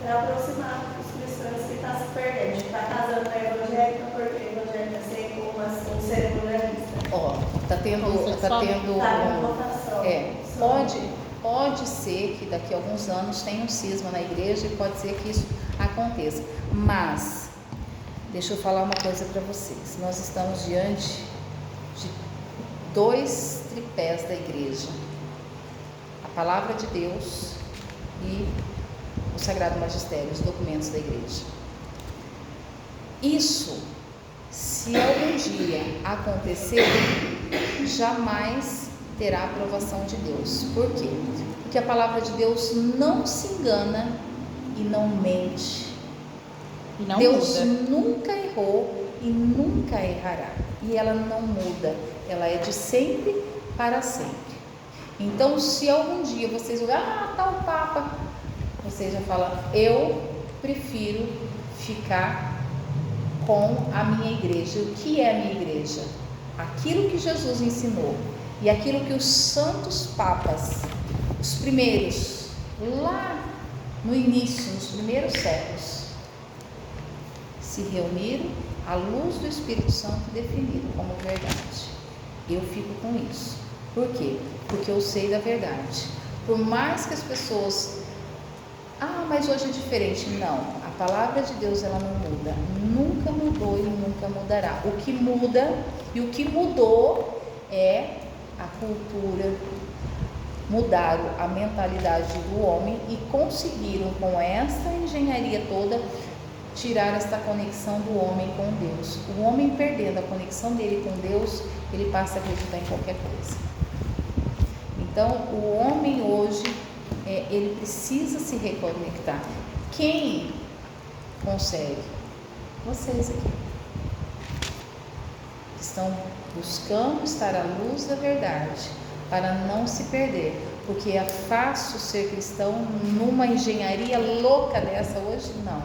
para aproximar os cristãos que estão se perdendo. Está casando na evangélica porque a evangélica é sempre um cerimonialista. Está tendo uma votação. Pode ser que daqui a alguns anos tenha um cisma na igreja e pode ser que isso aconteça. Mas, deixa eu falar uma coisa para vocês. Nós estamos diante de 2 tripés da igreja. A palavra de Deus e o Sagrado Magistério, os documentos da igreja. Isso, se algum dia acontecer, jamais terá a aprovação de Deus. Por quê? Porque a palavra de Deus não se engana e não mente. E não Deus muda. nunca errou e nunca errará. E ela não muda. Ela é de sempre para sempre. Então, se algum dia vocês olharem, tá o Papa, você já fala, eu prefiro ficar com a minha igreja. O que é a minha igreja? Aquilo que Jesus ensinou e aquilo que os santos papas, os primeiros, lá no início, nos primeiros séculos, se reuniram à luz do Espírito Santo e definiram como verdade. Eu fico com isso. Por quê? Porque eu sei da verdade. Por mais que as pessoas... mas hoje é diferente. Não, a palavra de Deus ela não muda. Nunca mudou e nunca mudará. O que muda e o que mudou é a cultura. Mudaram a mentalidade do homem e conseguiram com essa engenharia toda tirar esta conexão do homem com Deus. O homem perdendo a conexão dele com Deus, ele passa a acreditar em qualquer coisa. Então, o homem hoje, ele precisa se reconectar. Quem consegue? Vocês aqui. Estão buscando estar à luz da verdade, para não se perder. Porque é fácil ser cristão numa engenharia louca dessa hoje? Não.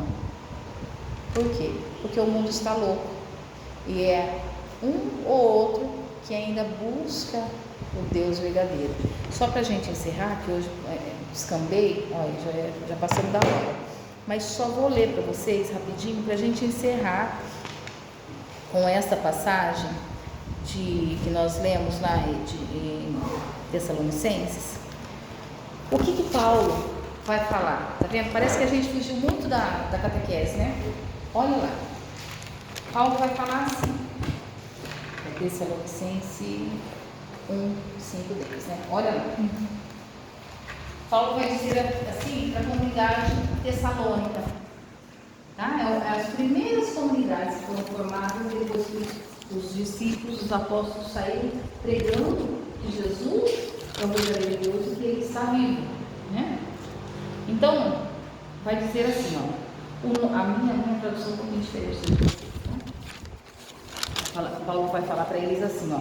Por quê? Porque o mundo está louco. E é um ou outro que ainda busca o Deus verdadeiro. Só para a gente encerrar, que hoje descambei, olha, já passamos da hora. Mas só vou ler para vocês rapidinho, para a gente encerrar com essa passagem que nós lemos lá em Tessalonicenses. O que Paulo vai falar? Tá vendo? Parece que a gente fugiu muito da catequese, né? Olha lá. Paulo vai falar assim. É Tessalonicenses 1, 5, 10, né? Olha lá. Paulo vai dizer assim para a comunidade tessalônica. Tá? As primeiras comunidades que foram formadas depois que os discípulos, os apóstolos saíram pregando que Jesus é o verdadeiro Deus e que Ele está vivo, né? Então, vai dizer assim, a minha tradução é um pouquinho diferente de vocês, né? Paulo vai falar para eles assim,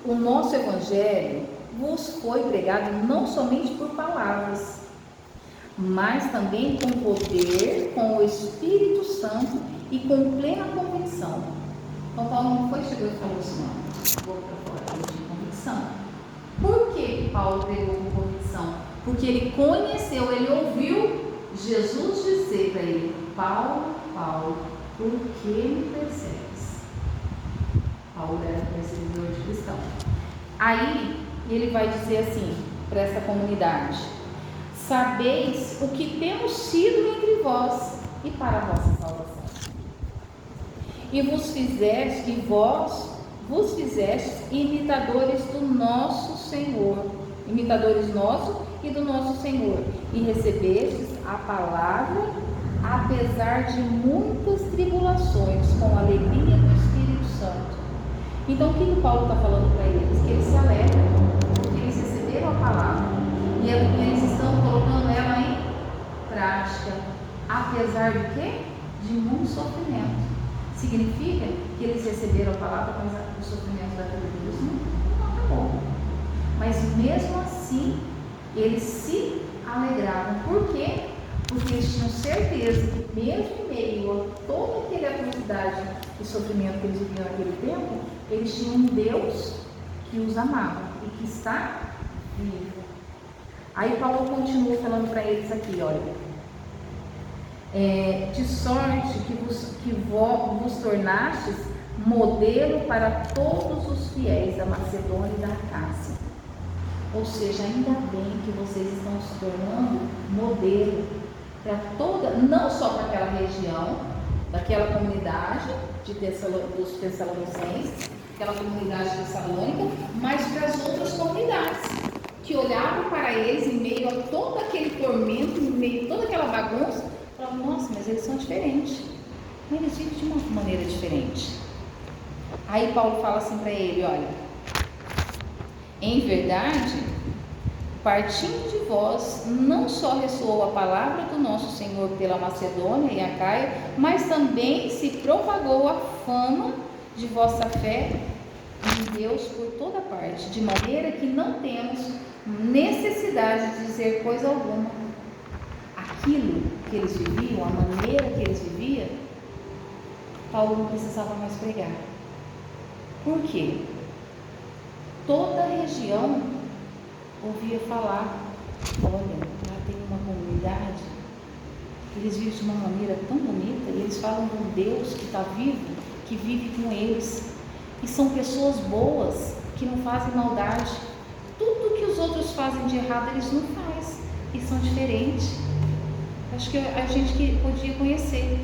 o nosso evangelho vos foi pregado não somente por palavras, mas também com poder, com o Espírito Santo e com plena convicção. Então Paulo não foi chegou e falou assim, vou para fora de convicção. Por que Paulo pregou com convicção? Porque ele conheceu, ele ouviu Jesus dizer para ele, Paulo, Paulo, por que me persegues? Paulo era perseguidor de cristão. Aí ele vai dizer assim para essa comunidade, sabeis o que temos sido entre vós e para a vossa salvação. E vós vos fizestes imitadores do nosso Senhor, imitadores nosso e do nosso Senhor, e recebestes a palavra, apesar de muitas tribulações, com a alegria do Espírito Santo. Então, o que Paulo está falando para eles? Que eles se alegram, porque eles receberam a palavra, e eles estão colocando ela em prática, apesar de quê? De muito sofrimento. Significa que eles receberam a palavra, mas o sofrimento da vida deles não acabou. Mas mesmo assim, eles se alegravam. Por quê? Porque eles tinham certeza que mesmo em meio a toda aquela atrocidade e sofrimento que eles viviam naquele tempo, eles tinham um Deus que os amava e que está vivo. Aí Paulo continua falando para eles aqui, olha. De sorte que vos tornastes modelo para todos os fiéis da Macedônia e da Acácia. Ou seja, ainda bem que vocês estão se tornando modelo para toda, não só para aquela região, daquela comunidade dos Tessalonicenses, aquela comunidade tessalônica, mas para as outras comunidades, que olhavam para eles em meio a todo aquele tormento, em meio a toda aquela bagunça, falavam, nossa, mas eles são diferentes, eles vivem de uma maneira diferente. Aí Paulo fala assim para ele, olha, em verdade, partindo de vós, não só ressoou a palavra do nosso Senhor pela Macedônia e Acaia, mas também se propagou a fama de vossa fé em Deus por toda parte, de maneira que não temos necessidade de dizer coisa alguma. Aquilo que eles viviam, a maneira que eles viviam, Paulo não precisava mais pregar. Por quê? Toda a região ouvia falar, olha, lá tem uma comunidade, eles vivem de uma maneira tão bonita, e eles falam de um Deus que está vivo, que vive com eles, e são pessoas boas, que não fazem maldade, tudo que os outros fazem de errado, eles não fazem, e são diferentes. Acho que a gente que podia conhecer.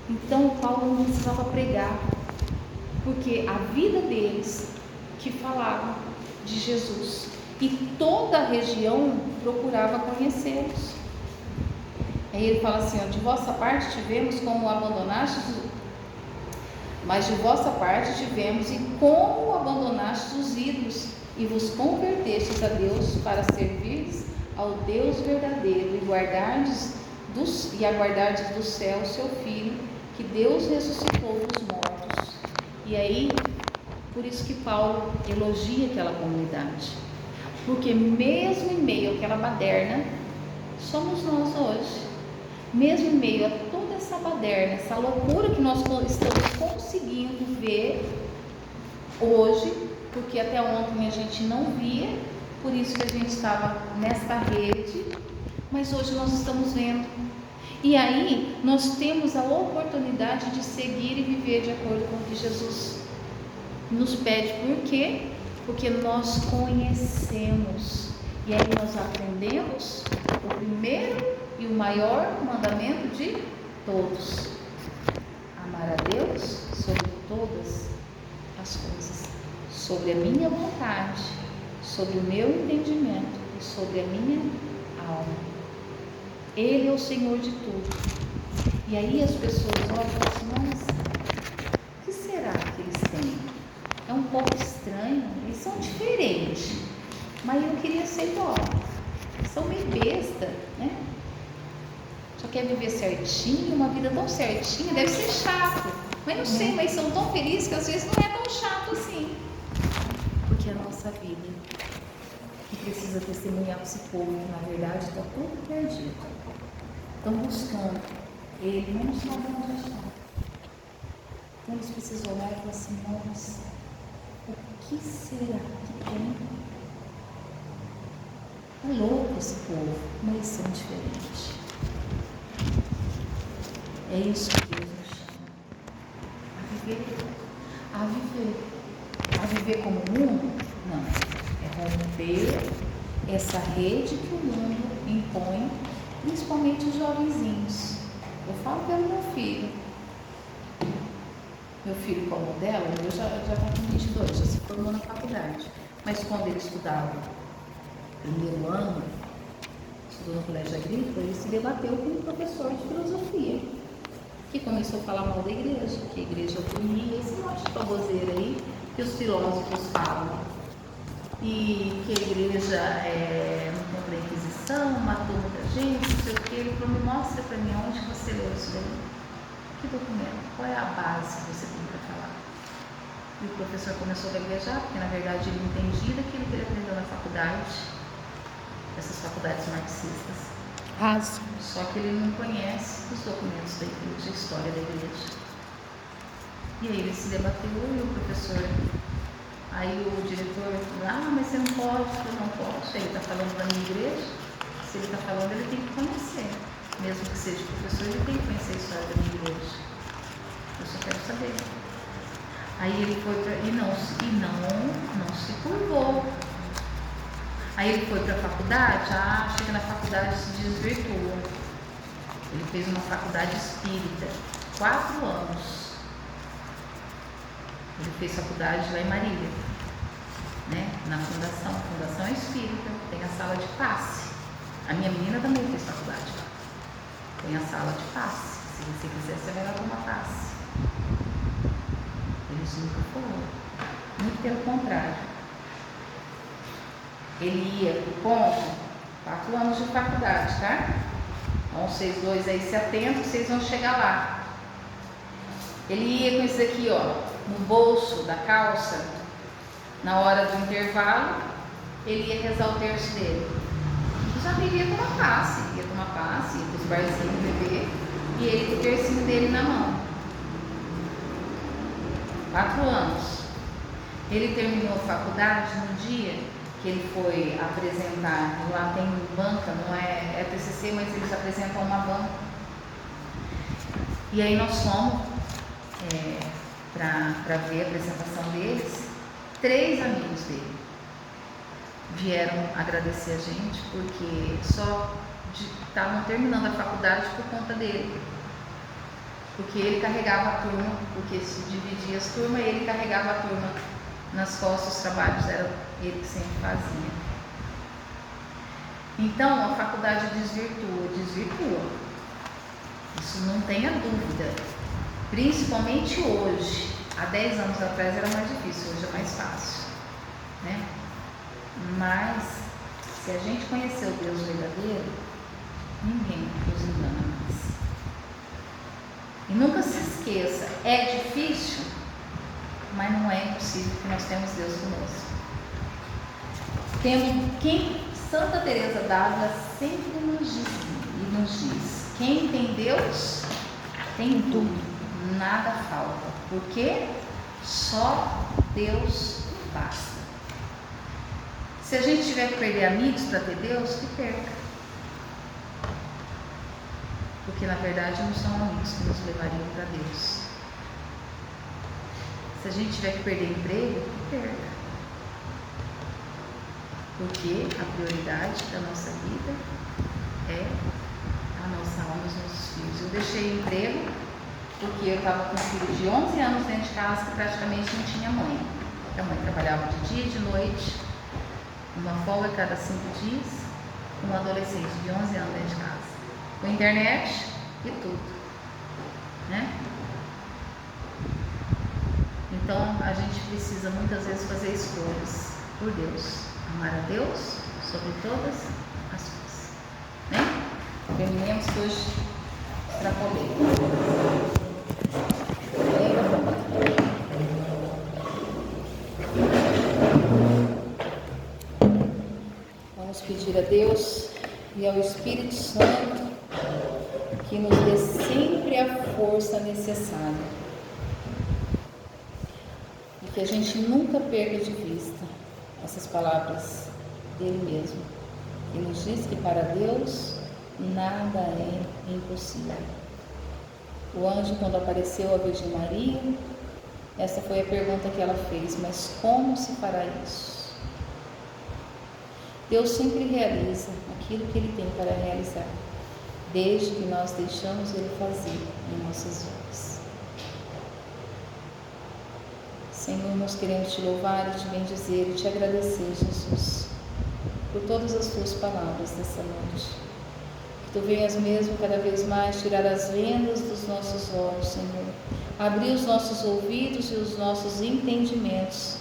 Então Paulo não precisava pregar, porque a vida deles que falava de Jesus, e toda a região procurava conhecê-los. Aí ele fala assim, ó, de vossa parte tivemos como abandonastes, mas de vossa parte tivemos e como abandonastes os ídolos e vos convertestes a Deus para servirdes ao Deus verdadeiro e aguardardes do céu seu Filho, que Deus ressuscitou dos mortos. E aí, por isso que Paulo elogia aquela comunidade, porque mesmo em meio àquela baderna, somos nós hoje, mesmo em meio a toda essa baderna, essa loucura que nós estamos conseguindo ver hoje, porque até ontem a gente não via, por isso que a gente estava nesta rede, mas hoje nós estamos vendo. E aí nós temos a oportunidade de seguir e viver de acordo com o que Jesus nos pede. Por quê? Porque nós conhecemos. E aí nós aprendemos o primeiro e o maior mandamento de todos: amar a Deus sobre todas as coisas, sobre a minha vontade, sobre o meu entendimento e sobre a minha alma. Ele é o Senhor de tudo. E aí as pessoas olham e falam assim, nossa, o que será que eles têm? É um pouco estranho, eles são diferentes, mas eu queria ser igual. São meio besta, né? Só quer viver certinho, uma vida tão certinha, deve ser chato. Mas não sei, mas são tão felizes que às vezes não é tão chato assim. Porque a nossa vida que precisa testemunhar para esse povo, que na verdade está tudo perdido. Estão buscando Ele, não sabem onde achar. Então eles precisam olhar e falar assim, nossa, o que será que tem? É louco esse povo, mas eles são diferentes. É isso que Deus nos chama. A viver como o mundo? Não. É romper essa rede que o mundo impõe, principalmente os jovenzinhos. Eu falo pelo meu filho. Meu filho com a modelo, eu já está com 22, já se formou na faculdade. Mas quando ele estudava primeiro ano, estudou no colégio agrícola, ele se debateu com um professor de filosofia, que começou a falar mal da igreja, que a igreja oprimia, esse monte de baboseira aí que os filósofos falam. E que a igreja no tempo da Inquisição matou muita gente, não sei o que. Ele falou, me mostra para mim onde você leu isso daí. Que documento? Qual é a base que você tem para falar? E o professor começou a gaguejar, porque na verdade ele entendia daquilo que ele aprendeu na faculdade, essas faculdades marxistas. Raso. Só que ele não conhece os documentos da igreja, a história da igreja. E aí ele se debateu e o professor, aí o diretor falou, mas você não pode, você não pode. Ele está falando da minha igreja, se ele está falando ele tem que conhecer. Mesmo que seja professor, ele tem que conhecer a história da minha igreja. Eu só quero saber. Aí ele foi para. E não se curvou. Aí ele foi para a faculdade, chega na faculdade e se desvirtua. Ele fez uma faculdade espírita, 4 anos. Ele fez faculdade lá em Marília, né? Na Fundação Espírita, tem a sala de passe. A minha menina também fez faculdade lá. Tem a sala de passe. Se você quiser, você vai lá tomar passe. Eles nunca foram. Muito pelo contrário. Ele ia pro ponto, 4 anos de faculdade, tá? Então vocês dois aí se atentam, vocês vão chegar lá. Ele ia com isso aqui, ó, no bolso da calça, na hora do intervalo, ele ia rezar o terço dele. Já ia tomar passe, ia pros barzinhos beber, e ele com o tercinho dele na mão. 4 anos. Ele terminou a faculdade no dia que ele foi apresentar, lá tem banca, não é TCC, mas eles apresentam uma banca. E aí nós fomos para ver a apresentação deles. 3 amigos dele vieram agradecer a gente, porque só estavam terminando a faculdade por conta dele. Porque ele carregava a turma, porque se dividia as turmas, ele carregava a turma nas costas, os trabalhos era ele que sempre fazia. Então a faculdade desvirtua. Isso não tenha dúvida. Principalmente hoje. Há 10 anos atrás era mais difícil, hoje é mais fácil, né? Mas se a gente conhecer o Deus verdadeiro, ninguém nos engana mais. E nunca se esqueça, é difícil, mas não é impossível, porque nós temos Deus conosco. Santa Teresa d'Ávila sempre nos diz, quem tem Deus tem tudo, nada falta, porque só Deus basta. Se a gente tiver que perder amigos para ter Deus, que perca. Porque na verdade não são amigos que nos levariam para Deus. Se a gente tiver que perder emprego, que perca. Porque a prioridade da nossa vida é a nossa alma e os nossos filhos. Eu deixei emprego porque eu estava com um filho de 11 anos dentro de casa que praticamente não tinha mãe. A mãe trabalhava de dia e de noite, uma folga a cada 5 dias, um adolescente de 11 anos dentro de casa, com internet e tudo, né? Então a gente precisa muitas vezes fazer escolhas por Deus, amar a Deus sobre todas as coisas, né? Terminemos que hoje extrapolei. Vamos pedir a Deus e ao Espírito Santo que nos dê sempre a força necessária e que a gente nunca perca de vista essas palavras dele mesmo, que nos diz que para Deus nada é impossível. O anjo, quando apareceu à Virgem Maria, essa foi a pergunta que ela fez: mas como se fará isso? Deus sempre realiza aquilo que Ele tem para realizar, desde que nós deixamos Ele fazer em nossas vidas. Senhor, nós queremos Te louvar e Te bendizer e Te agradecer, Jesus, por todas as Tuas palavras dessa noite. Que Tu venhas mesmo cada vez mais tirar as vendas dos nossos olhos, Senhor, abrir os nossos ouvidos e os nossos entendimentos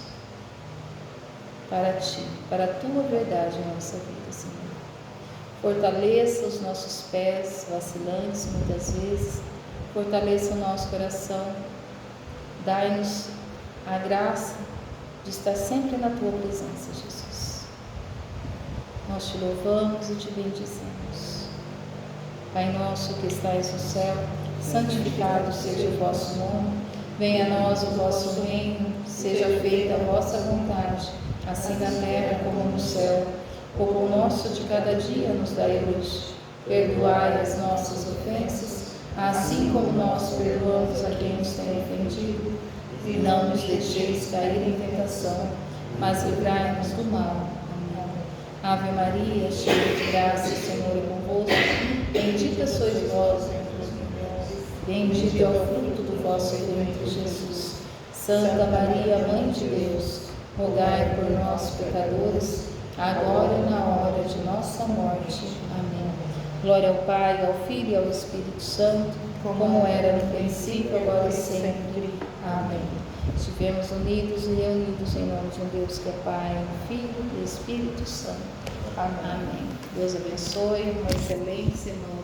para Ti, para a Tua verdade em nossa vida, Senhor. Fortaleça os nossos pés vacilantes muitas vezes, fortaleça o nosso coração, dai-nos a graça de estar sempre na Tua presença, Jesus. Nós Te louvamos e Te bendizemos. Pai nosso que estais no céu, santificado seja o vosso nome, venha a nós o vosso reino, seja feita a vossa vontade, assim na terra como no céu. O pão nosso de cada dia nos dai hoje. Perdoai as nossas ofensas, assim como nós perdoamos a quem nos tem ofendido. E não nos deixeis cair em tentação, mas livrai-nos do mal. Amém. Ave Maria, cheia de graça, o Senhor é convosco. Bendita sois vós entre as mulheres, bendito é o fruto do vosso ventre, Jesus. Santa Maria, Mãe de Deus, rogai por nós, pecadores, agora e na hora de nossa morte. Amém. Glória ao Pai, ao Filho e ao Espírito Santo, como era no princípio, agora e sempre. Amém. Estivemos unidos e reunidos em nome de um Deus que é Pai, Filho e Espírito Santo. Amém. Deus abençoe, uma excelente semana.